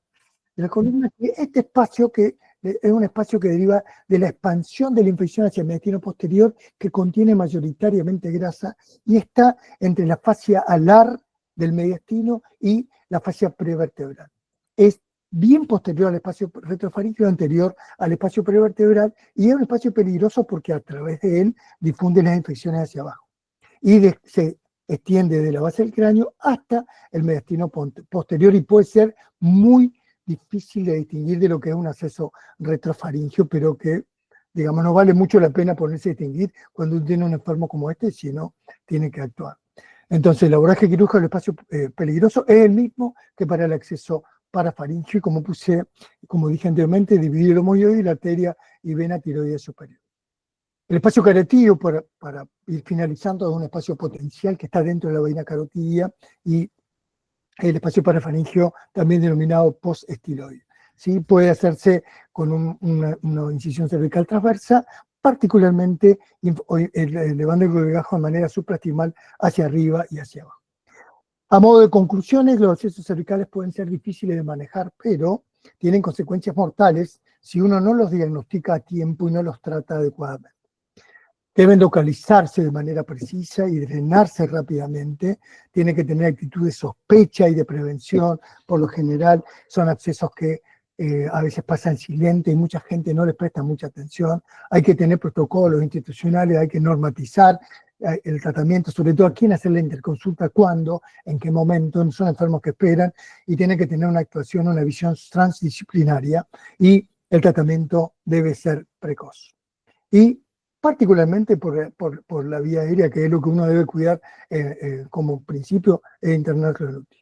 de la columna, este espacio que es un espacio que deriva de la expansión de la infección hacia el mediastino posterior, que contiene mayoritariamente grasa, y está entre la fascia alar del mediastino y la fascia prevertebral. Es bien posterior al espacio retrofaríngeo, anterior al espacio prevertebral, y es un espacio peligroso porque a través de él difunde las infecciones hacia abajo. Y se extiende de la base del cráneo hasta el mediastino posterior, y puede ser muy difícil de distinguir de lo que es un acceso retrofaríngeo, pero que, digamos, no vale mucho la pena ponerse a distinguir cuando uno tiene un enfermo como este, si no, tiene que actuar. Entonces, el abordaje quirúrgico del espacio peligroso es el mismo que para el acceso parafaríngeo, y como dije anteriormente, dividir el lomo hioideo y la arteria y vena tiroidea superior. El espacio carotídeo, para ir finalizando, es un espacio potencial que está dentro de la vena carotidia, y el espacio parafaríngeo, también denominado postestiloide. ¿sí? Puede hacerse con una incisión cervical transversa, particularmente elevando el legajo de manera supraestimal hacia arriba y hacia abajo. A modo de conclusiones, los abscesos cervicales pueden ser difíciles de manejar, pero tienen consecuencias mortales si uno no los diagnostica a tiempo y no los trata adecuadamente. Deben localizarse de manera precisa y drenarse rápidamente. Tiene que tener actitud de sospecha y de prevención. Por lo general son abscesos que a veces pasan silente y mucha gente no les presta mucha atención. Hay que tener protocolos institucionales, hay que normatizar el tratamiento, sobre todo a quién hacer la interconsulta, cuándo, en qué momento. Son enfermos que esperan y tiene que tener una actuación, una visión transdisciplinaria, y el tratamiento debe ser precoz. Y particularmente por la vía aérea, que es lo que uno debe cuidar como principio, es internarlo en UTI.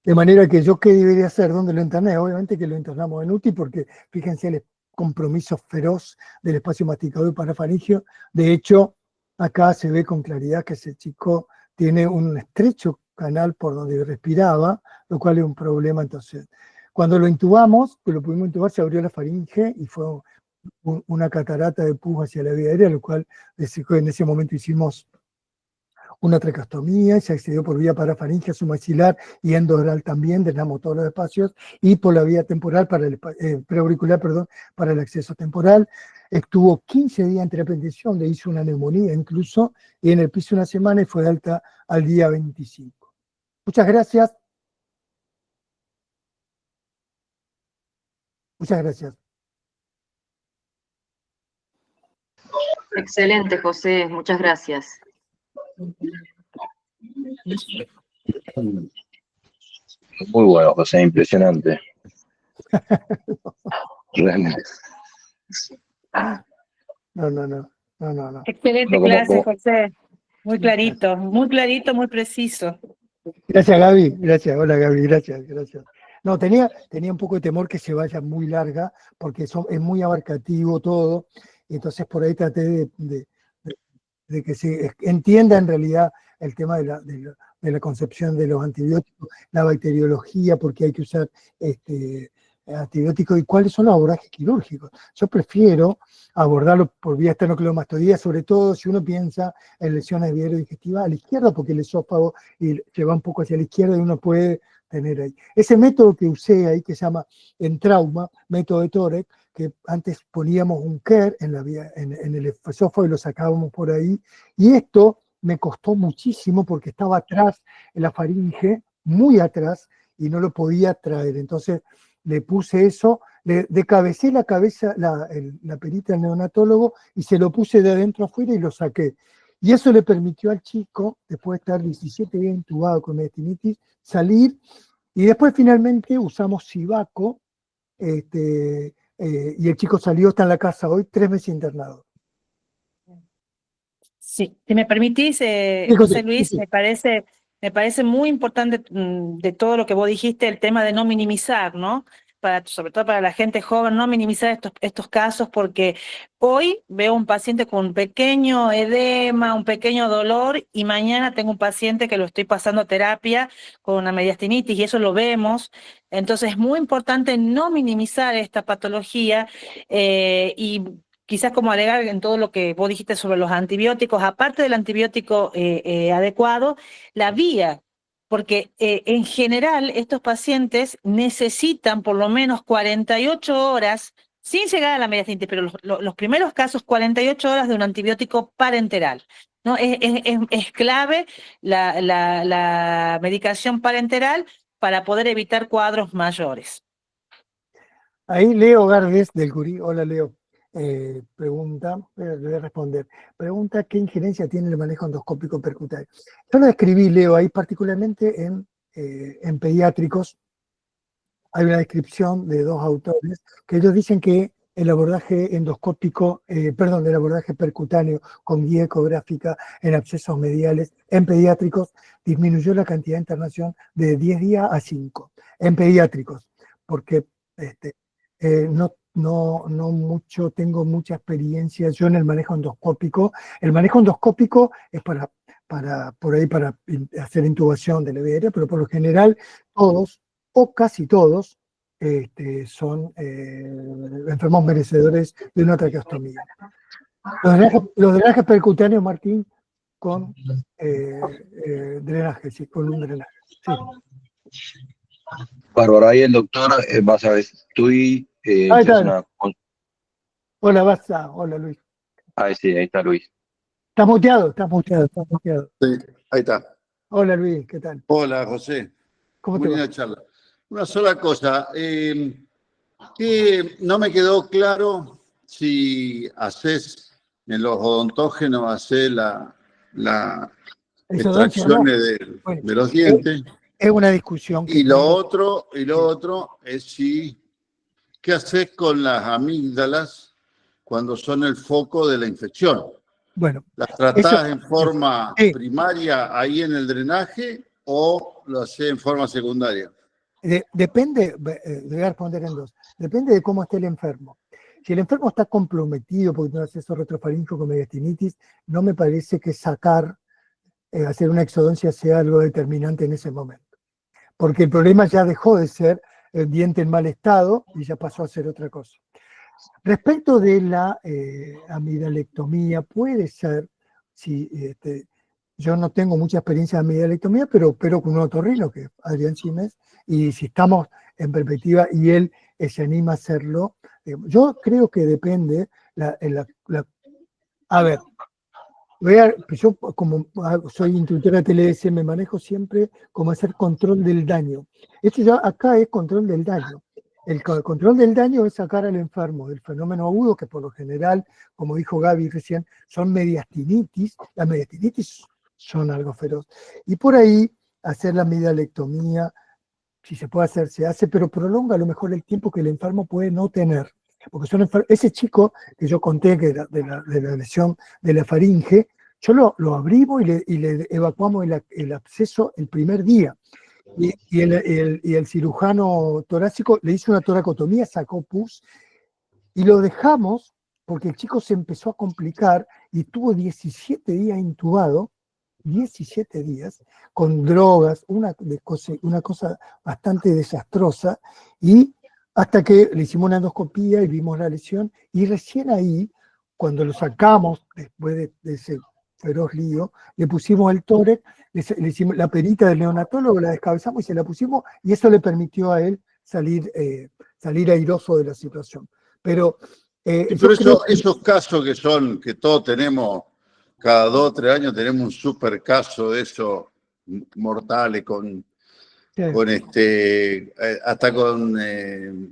De manera que yo, ¿qué debería hacer? ¿Dónde lo interné? Obviamente que lo internamos en UTI, porque fíjense el compromiso feroz del espacio masticador parafaringeo. De hecho, acá se ve con claridad que ese chico tiene un estrecho canal por donde respiraba, lo cual es un problema. Entonces, cuando lo intubamos, pues lo pudimos intubar, se abrió la faringe y fue una catarata de pus hacia la vía aérea, lo cual en ese momento hicimos una traqueostomía, y se accedió por vía parafaringea, submaxilar y endoral también, drenamos todos los espacios, y por la vía temporal, preauricular, perdón, para el acceso temporal. Estuvo 15 días en terapia intensiva, le hizo una neumonía incluso, y en el piso una semana, y fue de alta al día 25. Muchas gracias. Muchas gracias. Excelente, José, muchas gracias. Muy bueno, José, impresionante. Realmente. No. Excelente No, clase, José. Muy clarito, muy preciso. Gracias, Gaby. Gracias. Hola, Gaby. Gracias. No, tenía un poco de temor que se vaya muy larga, porque es muy abarcativo todo. Y entonces por ahí traté de que se entienda en realidad el tema de la concepción de los antibióticos, la bacteriología, porque hay que usar antibióticos y cuáles son los abordajes quirúrgicos. Yo prefiero abordarlo por vía esternocleidomastoidea, sobre todo si uno piensa en lesiones digestivas a la izquierda, porque el esófago se va un poco hacia la izquierda y uno puede tener ahí. Ese método que usé ahí, que se llama en trauma, método de Torek, que antes poníamos un KER en el esófago y lo sacábamos por ahí, y esto me costó muchísimo porque estaba atrás en la faringe, muy atrás, y no lo podía traer. Entonces le puse eso, le decabecé la perita al neonatólogo y se lo puse de adentro afuera y lo saqué. Y eso le permitió al chico, después de estar 17 días intubado con mediastinitis, salir, y después finalmente usamos Civaco, y el chico salió, está en la casa hoy, 3 meses internado. Sí, si me permitís, Sí, José Luis, sí. me parece muy importante de todo lo que vos dijiste, el tema de no minimizar, ¿no? Sobre todo para la gente joven, no minimizar estos casos, porque hoy veo un paciente con un pequeño edema, un pequeño dolor, y mañana tengo un paciente que lo estoy pasando a terapia con una mediastinitis, y eso lo vemos. Entonces es muy importante no minimizar esta patología, y quizás como agregar en todo lo que vos dijiste sobre los antibióticos, aparte del antibiótico adecuado, la vía, porque en general estos pacientes necesitan por lo menos 48 horas, sin llegar a la mediastinitis, pero los primeros casos, 48 horas de un antibiótico parenteral, ¿no? Es clave la medicación parenteral para poder evitar cuadros mayores. Ahí Leo Gardes del Curí, hola Leo, pregunta, le voy a responder, pregunta qué injerencia tiene el manejo endoscópico percutáneo. Yo lo escribí, Leo, ahí particularmente en pediátricos. Hay una descripción de 2 autores que ellos dicen que el abordaje endoscópico, el abordaje percutáneo con guía ecográfica en abscesos mediales en pediátricos disminuyó la cantidad de internación de 10 días a 5 en pediátricos, porque no tengo mucha experiencia yo en el manejo endoscópico. El manejo endoscópico es para hacer intubación de la vía aérea, pero por lo general todos o casi todos son enfermos merecedores de una traqueostomía. Los drenajes percutáneos, Martín, con drenaje, sí, con un drenaje. Sí. Bárbaro, ahí el doctor vas a ver, estoy, Ahí es está. una... Hola Luis. Ah, sí, ahí está Luis. Estás muteado. Sí, ahí está. Hola Luis, ¿qué tal? Hola, José. ¿Cómo Muy te va? linda charla. Una sola cosa. Que no me quedó claro si haces en los odontógenos, haces la Exodoncia, ¿no? extracción Bueno, de los dientes. es una discusión que Y lo tengo. otro es qué haces con las amígdalas cuando son el foco de la infección. Bueno, ¿Las tratás eso, en forma sí. primaria ahí en el drenaje o lo haces en forma secundaria? Depende, voy a responder en dos. Depende de cómo esté el enfermo. Si el enfermo está comprometido porque tiene acceso retrofaríngeo con mediastinitis, no me parece que hacer una exodoncia sea algo determinante en ese momento. Porque el problema ya dejó de ser el diente en mal estado y ya pasó a ser otra cosa. Respecto de la amidalectomía, puede ser, si yo no tengo mucha experiencia en amidalectomía, pero opero con un otorrino, que es Adrián Chimes, y si estamos en perspectiva y él se anima a hacerlo, yo creo que depende, a ver, yo como soy instructora de TLS, me manejo siempre como hacer control del daño. Esto ya acá es control del daño. El control del daño es sacar al enfermo del fenómeno agudo, que por lo general, como dijo Gaby recién, son mediastinitis. Las mediastinitis son algo feroz. Y por ahí hacer la amidalectomía, si se puede hacer, se hace, pero prolonga a lo mejor el tiempo que el enfermo puede no tener. Porque ese chico que yo conté que de la lesión de la faringe, yo lo abrimos y le evacuamos el absceso el primer día. Y el cirujano torácico le hizo una toracotomía, sacó pus, y lo dejamos porque el chico se empezó a complicar y tuvo 17 días intubado, 17 días, con drogas, una cosa bastante desastrosa, y hasta que le hicimos una endoscopía y vimos la lesión, y recién ahí, cuando lo sacamos, después de ese feroz lío, le pusimos el tórax, le hicimos la perita del neonatólogo, la descabezamos y se la pusimos, y eso le permitió a él salir airoso de la situación. Pero, Pero esos casos que todos tenemos, cada 2 o 3 años tenemos un super caso de esos mortales hasta con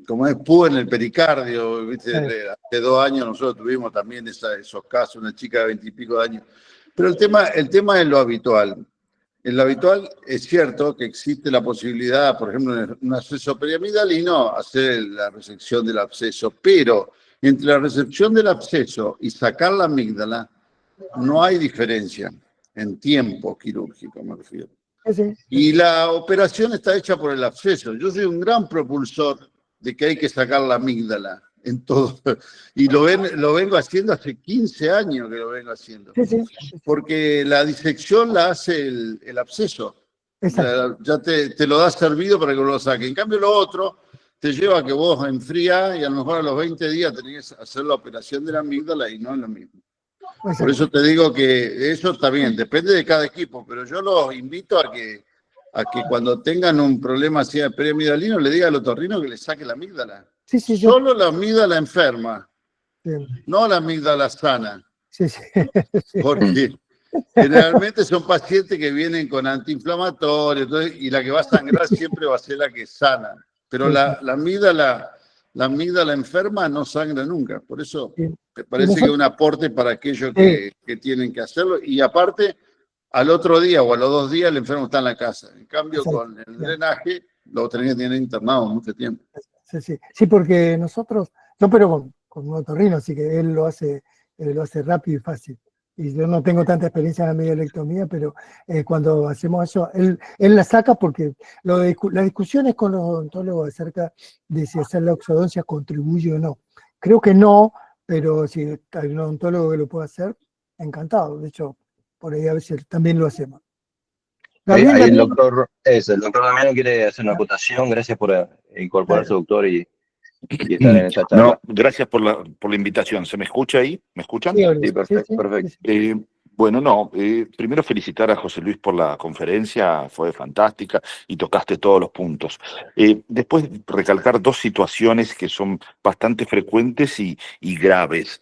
como es pus en el pericardio, ¿viste? Hace 2 años nosotros tuvimos también esos casos, una chica de 20 y pico de años. Pero el tema es lo habitual. En lo habitual es cierto que existe la posibilidad, por ejemplo, en un absceso periamidalino, hacer la resección del absceso, pero entre la resección del absceso y sacar la amígdala no hay diferencia en tiempo quirúrgico, me refiero. Sí. Y la operación está hecha por el absceso. Yo soy un gran propulsor de que hay que sacar la amígdala en todo. Y lo vengo haciendo hace 15 años que lo vengo haciendo. Sí. Porque la disección la hace el absceso. Exacto. Ya te lo da servido para que lo saque. En cambio, lo otro te lleva a que vos enfrías y a lo mejor a los 20 días tenés que hacer la operación de la amígdala y no es lo mismo. Exacto. Por eso te digo que eso también depende de cada equipo, pero yo los invito a que cuando tengan un problema así de periamidalino le diga al otorrino que le saque la amígdala. Sí, Solo la amígdala enferma, no la amígdala sana. Sí. Porque generalmente son pacientes que vienen con antiinflamatorios y la que va a sangrar siempre va a ser la que sana. Pero la amígdala enferma no sangra nunca. Por eso me parece que es un aporte para aquellos que tienen que hacerlo. Y aparte, al otro día o a los 2 días el enfermo está en la casa. En cambio, con el drenaje lo tenés que tener internado mucho tiempo. Sí, porque nosotros, yo opero con un otorrino, así que él lo hace rápido y fácil. Y yo no tengo tanta experiencia en la amidalectomía, pero cuando hacemos eso, él la saca porque la discusión es con los odontólogos acerca de si hacer la exodoncia contribuye o no. Creo que no, pero si hay un odontólogo que lo puede hacer, encantado. De hecho, por ahí a veces también lo hacemos. Ahí el doctor Damiano quiere hacer una acotación. Gracias por incorporarse, doctor, y estar en esta charla. No, gracias por la invitación. ¿Se me escucha ahí? ¿Me escuchan? Sí, Luis, Sí, perfecto, perfecto. Bueno, no, primero felicitar a José Luis por la conferencia, fue fantástica y tocaste todos los puntos. Después recalcar dos situaciones que son bastante frecuentes y graves.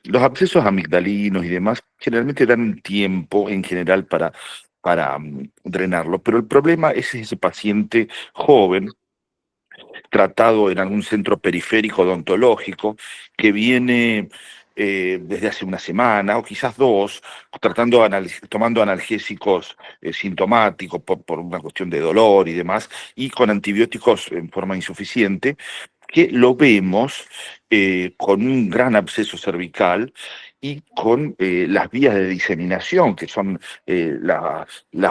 Los abscesos amigdalinos y demás generalmente dan tiempo en general para drenarlo, pero el problema es ese paciente joven tratado en algún centro periférico odontológico que viene desde hace una semana o quizás dos, tomando analgésicos sintomáticos por una cuestión de dolor y demás, y con antibióticos en forma insuficiente, que lo vemos con un gran absceso cervical y con las vías de diseminación, que son la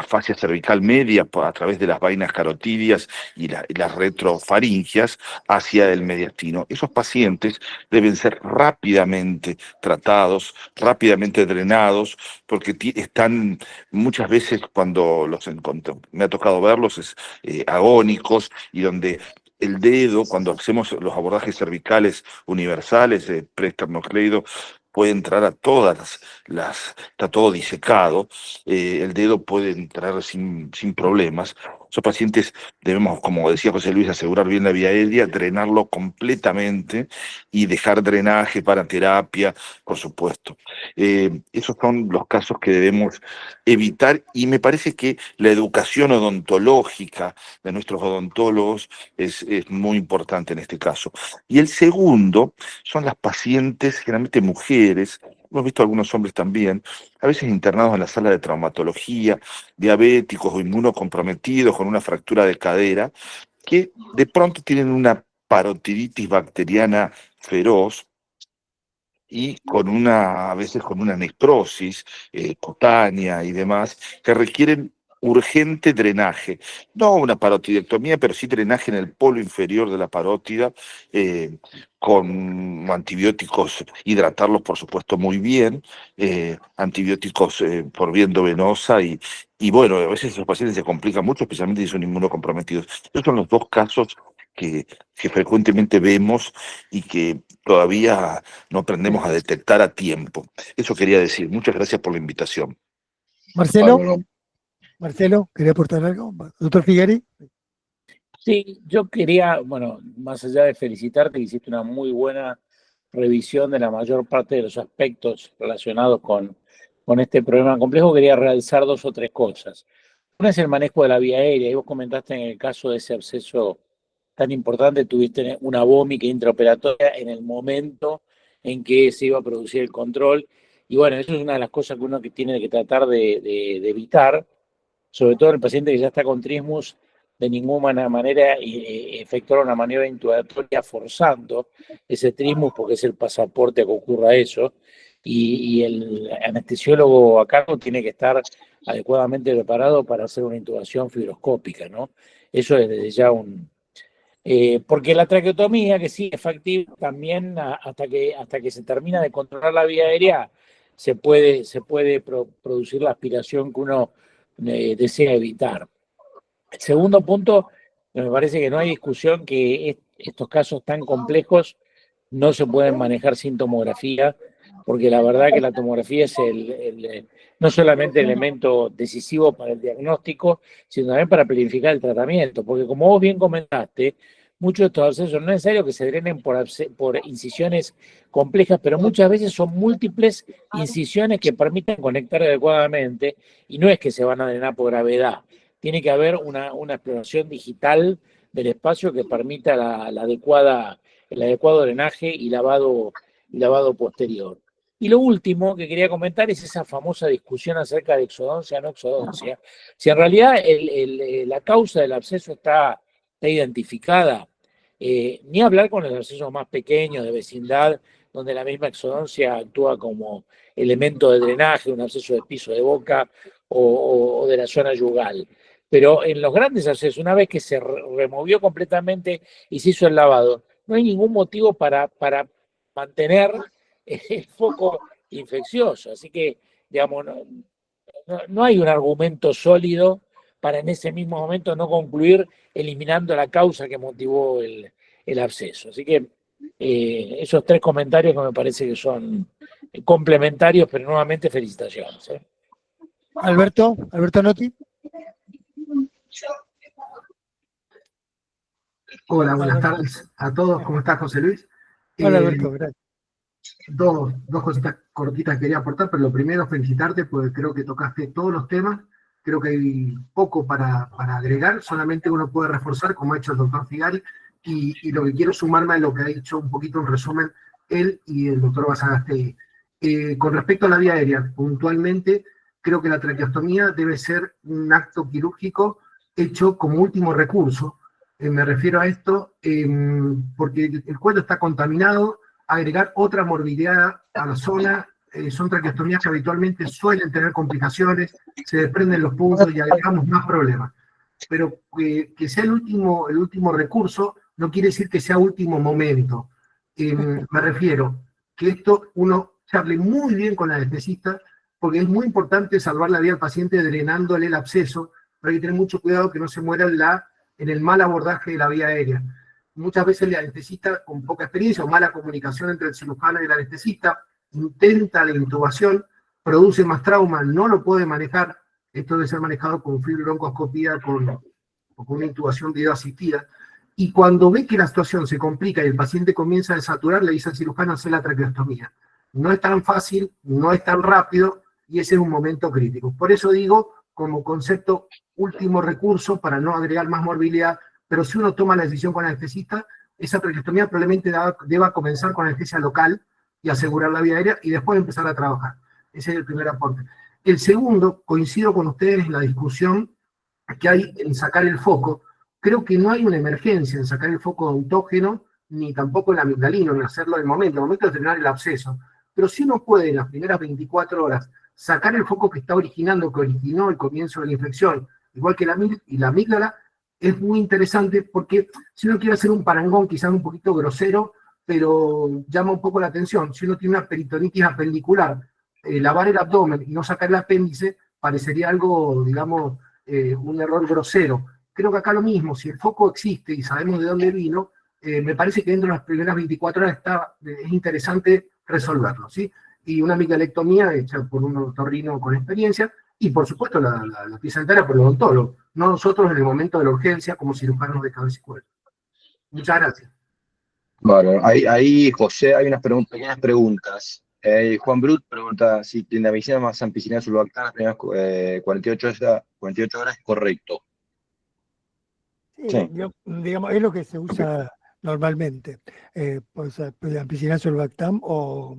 fascia cervical media a través de las vainas carotidias y las retrofaringias hacia el mediastino. Esos pacientes deben ser rápidamente tratados, rápidamente drenados, porque están muchas veces cuando los encuentro, me ha tocado verlos, agónicos y donde el dedo, cuando hacemos los abordajes cervicales universales, preesternocleido, puede entrar a todas está todo disecado, el dedo puede entrar sin problemas. Esos pacientes debemos, como decía José Luis, asegurar bien la vía aérea, drenarlo completamente y dejar drenaje para terapia, por supuesto. Esos son los casos que debemos evitar y me parece que la educación odontológica de nuestros odontólogos es muy importante en este caso. Y el segundo son las pacientes, generalmente mujeres, hemos visto algunos hombres también, a veces internados en la sala de traumatología, diabéticos o inmunocomprometidos con una fractura de cadera, que de pronto tienen una parotiditis bacteriana feroz y a veces con una necrosis cutánea y demás, que requieren urgente drenaje. No una parotidectomía, pero sí drenaje en el polo inferior de la parótida, con antibióticos, hidratarlos por supuesto muy bien, antibióticos por vía endovenosa y bueno, a veces esos pacientes se complican mucho, especialmente si son inmunocomprometidos. Esos son los dos casos que frecuentemente vemos y que todavía no aprendemos a detectar a tiempo. Eso quería decir. Muchas gracias por la invitación. Marcelo, Bárbaro. Marcelo, ¿quería aportar algo? Doctor Figueri. Sí, yo quería, bueno, más allá de felicitarte, que hiciste una muy buena revisión de la mayor parte de los aspectos relacionados con este problema complejo, quería realzar dos o tres cosas. Una es el manejo de la vía aérea, y vos comentaste en el caso de ese absceso tan importante, tuviste una vómica intraoperatoria en el momento en que se iba a producir el control, y bueno, eso es una de las cosas que uno que tiene que tratar de evitar, sobre todo el paciente que ya está con trismus, de ninguna manera efectuar una maniobra intubatoria forzando ese trismus, porque es el pasaporte a que ocurra eso, y el anestesiólogo a cargo tiene que estar adecuadamente preparado para hacer una intubación fibroscópica, ¿no? Eso es desde ya porque la traqueotomía, que sí es factible también hasta que se termina de controlar la vía aérea, se puede producir la aspiración que uno desea evitar. El segundo punto, me parece que no hay discusión que estos casos tan complejos no se pueden manejar sin tomografía, porque la verdad que la tomografía es no solamente el elemento decisivo para el diagnóstico, sino también para planificar el tratamiento, porque como vos bien comentaste, muchos de estos abscesos no es necesario que se drenen por incisiones complejas, pero muchas veces son múltiples incisiones que permiten conectar adecuadamente, y no es que se van a drenar por gravedad. Tiene que haber una exploración digital del espacio que permita el adecuado drenaje y lavado posterior. Y lo último que quería comentar es esa famosa discusión acerca de exodoncia o no exodoncia. Si en realidad la causa del absceso está identificada, ni hablar con los abscesos más pequeños de vecindad, donde la misma exodoncia actúa como elemento de drenaje, un absceso de piso de boca o de la zona yugal. Pero en los grandes abscesos, una vez que se removió completamente y se hizo el lavado, no hay ningún motivo para mantener el foco infeccioso. Así que, digamos, no hay un argumento sólido para en ese mismo momento no concluir eliminando la causa que motivó el absceso. Así que esos 3 comentarios que me parece que son complementarios, pero nuevamente felicitaciones. Alberto Notti. Hola, buenas tardes a todos. ¿Cómo estás, José Luis? Hola, Alberto, gracias. Dos cositas cortitas que quería aportar, pero lo primero, felicitarte, porque creo que tocaste todos los temas. Creo que hay poco para agregar, solamente uno puede reforzar, como ha hecho el doctor Figari, y lo que quiero sumarme a lo que ha dicho un poquito en resumen él y el doctor Basagasti. Con respecto a la vía aérea, puntualmente, creo que la traqueostomía debe ser un acto quirúrgico hecho como último recurso. Me refiero a esto porque el cuello está contaminado, agregar otra morbilidad a la zona, son traqueostomías que habitualmente suelen tener complicaciones, se desprenden los puntos y agregamos más problemas. Pero que sea el último recurso no quiere decir que sea último momento. Me refiero que esto uno charle muy bien con el anestesista, porque es muy importante salvar la vida al paciente drenándole el absceso, pero hay que tener mucho cuidado que no se muera en el mal abordaje de la vía aérea. Muchas veces el anestesista, con poca experiencia o mala comunicación entre el cirujano y el anestesista, intenta la intubación, produce más trauma, no lo puede manejar. Esto debe ser manejado con fibrobroncoscopía o con una intubación videoasistida. Y cuando ve que la situación se complica y el paciente comienza a desaturar, le dice al cirujano hacer la traqueostomía. No es tan fácil, no es tan rápido, y ese es un momento crítico. Por eso digo, como concepto último recurso para no agregar más morbilidad, pero si uno toma la decisión con anestesista, esa traqueostomía probablemente deba comenzar con anestesia local y asegurar la vía aérea y después empezar a trabajar. Ese es el primer aporte. El segundo, coincido con ustedes en la discusión que hay en sacar el foco. Creo que no hay una emergencia en sacar el foco autógeno, ni tampoco el amigdalino, en hacerlo en el momento de drenar el absceso. Pero si uno puede en las primeras 24 horas sacar el foco que está originando, que originó el comienzo de la infección, igual que la amígdala, es muy interesante porque si uno quiere hacer un parangón quizás un poquito grosero, pero llama un poco la atención. Si uno tiene una peritonitis apendicular, lavar el abdomen y no sacar el apéndice parecería algo, digamos, un error grosero. Creo que acá lo mismo, si el foco existe y sabemos de dónde vino, me parece que dentro de las primeras 24 horas es interesante resolverlo, ¿sí? Y una amigdalectomía hecha por un otorrino con experiencia, y por supuesto la pieza dentaria por el odontólogo, no nosotros en el momento de la urgencia como cirujanos de cabeza y cuerpo. Muchas gracias. Bueno, ahí José, hay unas pequeñas preguntas. Juan Brut pregunta si clindamicina más ampicilina sulbactam las primeras 48 horas es correcto. Sí. Digamos, es lo que se usa normalmente. Pues, ampicilina sulbactam o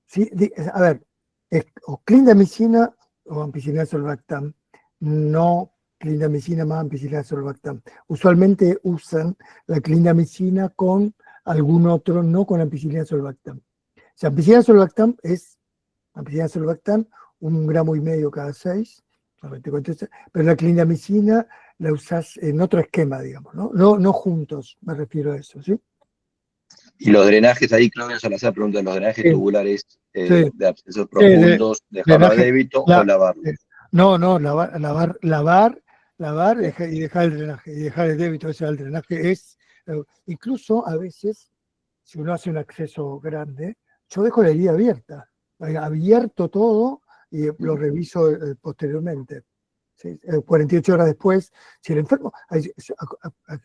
sí, a ver, o clindamicina o ampicilina sulbactam, no clindamicina más ampicilina sulbactam. Usualmente usan la clindamicina con algún otro, no con ampicilina sulbactam. O sea, ampicilina sulbactam es ampicilina sulbactam, 1,5 gramos cada 6, pero la clindamicina la usas en otro esquema, digamos, ¿no? No juntos, me refiero a eso, ¿sí? Y los drenajes, ahí Claudia Salazar pregunta, los drenajes tubulares Sí. de abscesos profundos, ¿dejarlo a débito o lavarlo? No, lavar y dejar el drenaje, y dejar el débito. O sea, el drenaje es, incluso a veces, si uno hace un acceso grande, yo dejo la herida abierto todo, y lo reviso posteriormente. ¿Sí? 48 horas después, si el enfermo, hay que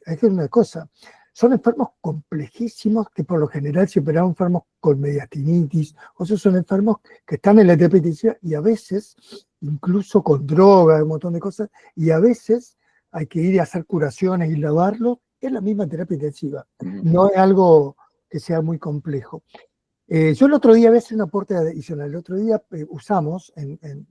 decir una cosa, son enfermos complejísimos que por lo general se operan enfermos con mediastinitis, o sea, son enfermos que están en la terapia intensiva y a veces, incluso con droga, un montón de cosas, y a veces hay que ir a hacer curaciones y lavarlo en la misma terapia intensiva. No es algo que sea muy complejo. Yo el otro día voy a hacer un aporte adicional. El otro día usamos en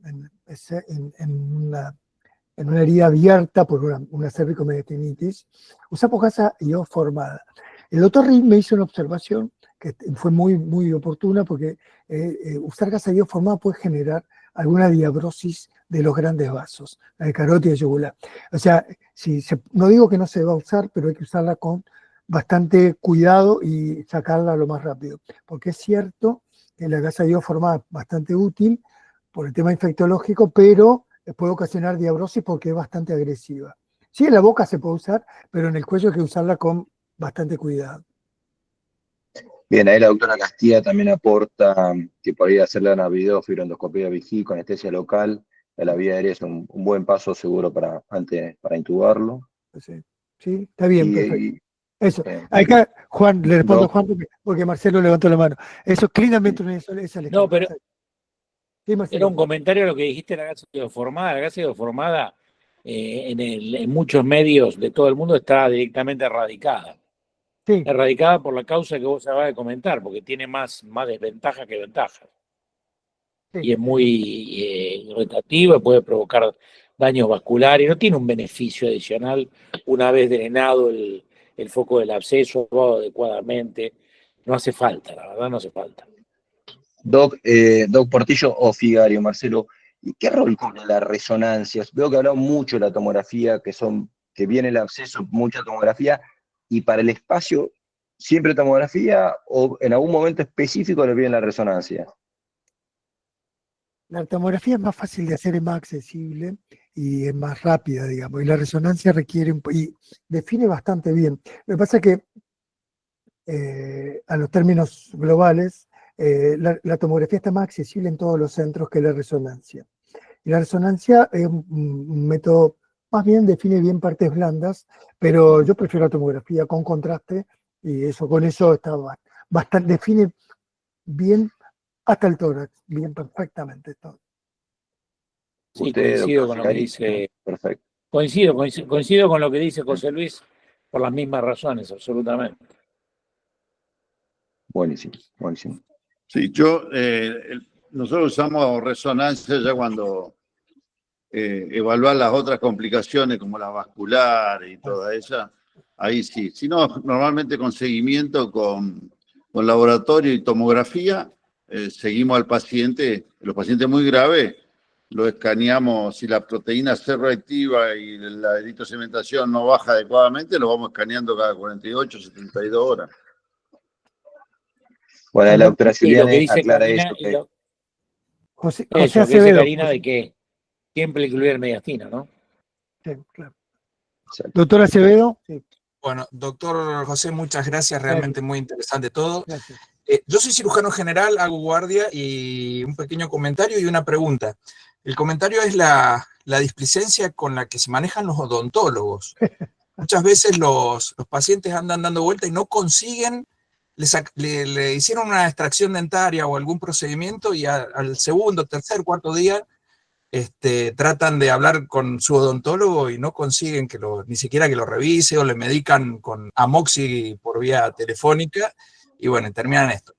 una herida abierta por una cervicomediastinitis, usamos gasa ioformada. El doctor Rin me hizo una observación que fue muy, muy oportuna porque usar gasa ioformada puede generar alguna diabrosis de los grandes vasos, la de carótida y yugular. O sea, no digo que no se va a usar, pero hay que usarla con bastante cuidado y sacarla lo más rápido. Porque es cierto que la gasa ioformada es bastante útil, por el tema infectológico, pero puede ocasionar diabrosis porque es bastante agresiva. Sí, en la boca se puede usar, pero en el cuello hay que usarla con bastante cuidado. Bien, ahí la doctora Castilla también aporta que podría hacerle una videofibroendoscopia vigil con anestesia local de la vía aérea, es un buen paso seguro para intubarlo. Sí, sí, está bien, perfecto. Y, Eso. Acá, Juan, le respondo a Juan porque Marcelo levantó la mano. Eso es clínicamente esa No, pero sí, era un comentario a lo que dijiste de la gasa hidroformada. La gasa hidroformada en muchos medios de todo el mundo está directamente erradicada. Sí. Erradicada por la causa que vos acabas de comentar, porque tiene más desventajas que ventajas. Sí. Y es muy irritativa, puede provocar daños vasculares, no tiene un beneficio adicional una vez drenado el foco del absceso adecuadamente. No hace falta, la verdad no hace falta. Doc Portillo o Figario, Marcelo, ¿y qué rol cumple la resonancia? Veo que hablado mucho de la tomografía, que viene el absceso, mucha tomografía, y para el espacio, ¿siempre tomografía o en algún momento específico le viene la resonancia? La tomografía es más fácil de hacer, es más accesible y es más rápida, digamos, y la resonancia requiere y define bastante bien. Lo que pasa es que a los términos globales, la tomografía está más accesible en todos los centros que la resonancia. Y la resonancia es un método, más bien define bien partes blandas, pero yo prefiero la tomografía con contraste y eso, con eso está bastante, define bien hasta el tórax, bien perfectamente todo. Sí, Usted, coincido doctor con lo que Figari, dice. Perfecto. Coincido con lo que dice José Luis por las mismas razones, absolutamente. Buenísimo, buenísimo. Sí, nosotros usamos resonancia ya cuando evaluar las otras complicaciones como la vascular y toda esa, ahí sí. Si no, normalmente con seguimiento con laboratorio y tomografía, seguimos al paciente, los pacientes muy graves, lo escaneamos, si la proteína C reactiva y la eritrocementación no baja adecuadamente, lo vamos escaneando cada 48, 72 horas. Bueno, la doctora Silviane lo que dice aclara Karina, eso. José que dice Acevedo, Karina de que siempre incluir mediastina, ¿no? Sí, claro. Doctor Acevedo. Sí. Bueno, doctor José, muchas gracias, realmente muy interesante todo. Gracias. Yo soy cirujano general, hago guardia y un pequeño comentario y una pregunta. El comentario es la displicencia con la que se manejan los odontólogos. Muchas veces los pacientes andan dando vuelta y no consiguen, le hicieron una extracción dentaria o algún procedimiento y al segundo, tercer, cuarto día tratan de hablar con su odontólogo y no consiguen ni siquiera que lo revise o le medican con amoxi por vía telefónica y bueno, terminan esto.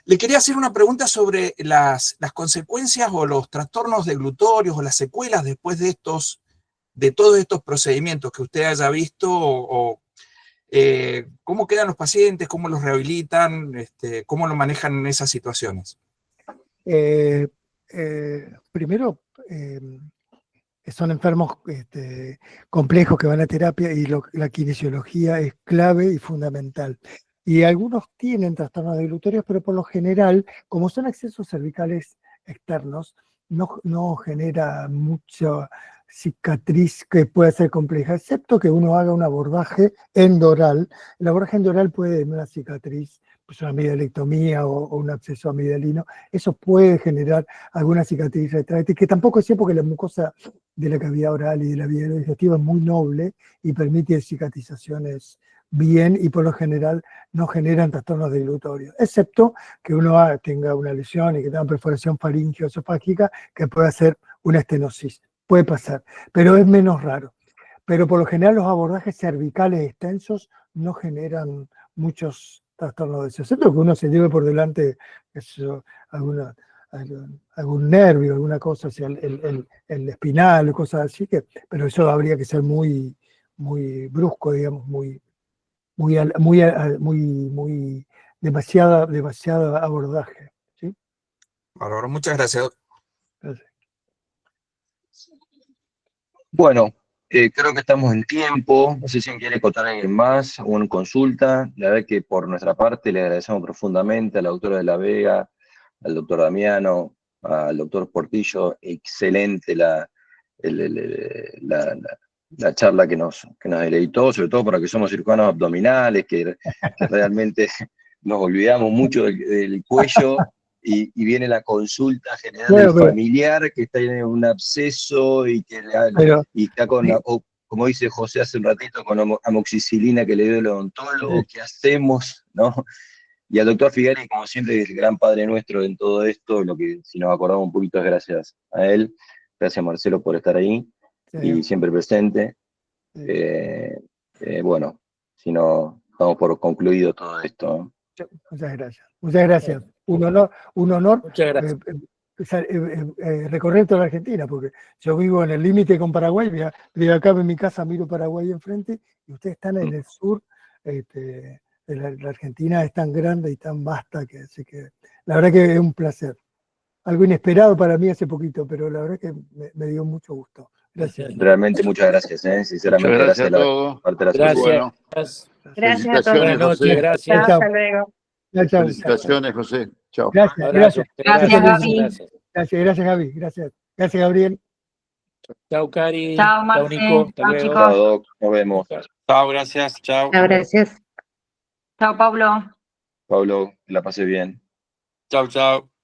Le quería hacer una pregunta sobre las consecuencias o los trastornos deglutorios o las secuelas después de todos estos procedimientos que usted haya visto cómo quedan los pacientes, cómo los rehabilitan, cómo lo manejan en esas situaciones. Primero, son enfermos complejos que van a terapia y la kinesiología es clave y fundamental. Y algunos tienen trastornos deglutorios, pero por lo general, como son accesos cervicales externos, no genera mucha cicatriz que pueda ser compleja, excepto que uno haga un abordaje endoral. El abordaje endoral puede tener una cicatriz, pues una amidalectomía o un absceso amidalino, eso puede generar alguna cicatriz retráctil, que tampoco es cierto porque la mucosa de la cavidad oral y de la vía digestiva es muy noble y permite cicatrizaciones bien y por lo general no generan trastornos deglutorios, excepto que uno tenga una lesión y que tenga perforación faríngeo-esofágica que pueda hacer una estenosis. Puede pasar, pero es menos raro. Pero por lo general los abordajes cervicales extensos no generan muchos trastornos de eso, excepto que uno se lleve por delante algún nervio, alguna cosa, hacia el espinal o cosas así, pero eso habría que ser muy, muy brusco, digamos, demasiado abordaje. ¿Sí? Bárbaro, muchas gracias. Gracias. Bueno, creo que estamos en tiempo. No sé si quiere contar alguien más, alguna consulta. La verdad que por nuestra parte le agradecemos profundamente a la doctora de la Vega, al doctor Damiano, al doctor Portillo, excelente la charla que nos deleitó, sobre todo para que somos cirujanos abdominales, que realmente nos olvidamos mucho del cuello, y viene la consulta general del familiar que está en un absceso y que está con, como dice José hace un ratito, con amoxicilina que le dio el odontólogo. ¿Qué hacemos? ¿No? Y al doctor Figari, como siempre, el gran padre nuestro en todo esto, lo que si nos acordamos un poquito es gracias a él. Gracias, Marcelo, por estar ahí y siempre presente. Bueno, si no, damos por concluido todo esto, ¿no? Muchas gracias. Muchas gracias. Un honor Muchas gracias. Recorrer toda la Argentina, porque yo vivo en el límite con Paraguay, de acá en mi casa miro Paraguay enfrente, y ustedes están en el sur. La Argentina es tan grande y tan vasta así que la verdad que es un placer. Algo inesperado para mí hace poquito, pero la verdad que me dio mucho gusto. Gracias. Realmente muchas gracias, sinceramente. Muchas gracias a todos. Gracias. Bueno. Gracias a todos. Felicitaciones, José. Gracias. Chao, hasta luego. Chao. Felicitaciones, José. Chao. Gracias. Gracias, Gaby. Gracias, Gaby. Gracias, Gabriel. Chao, Cari. Chao, Marce. Nico. Hasta Chao, luego. chicos. Chao, Doc, nos vemos. Chao, gracias. Chao. Gracias. Chao, Pablo. Pablo, que la pase bien. Chao, chao.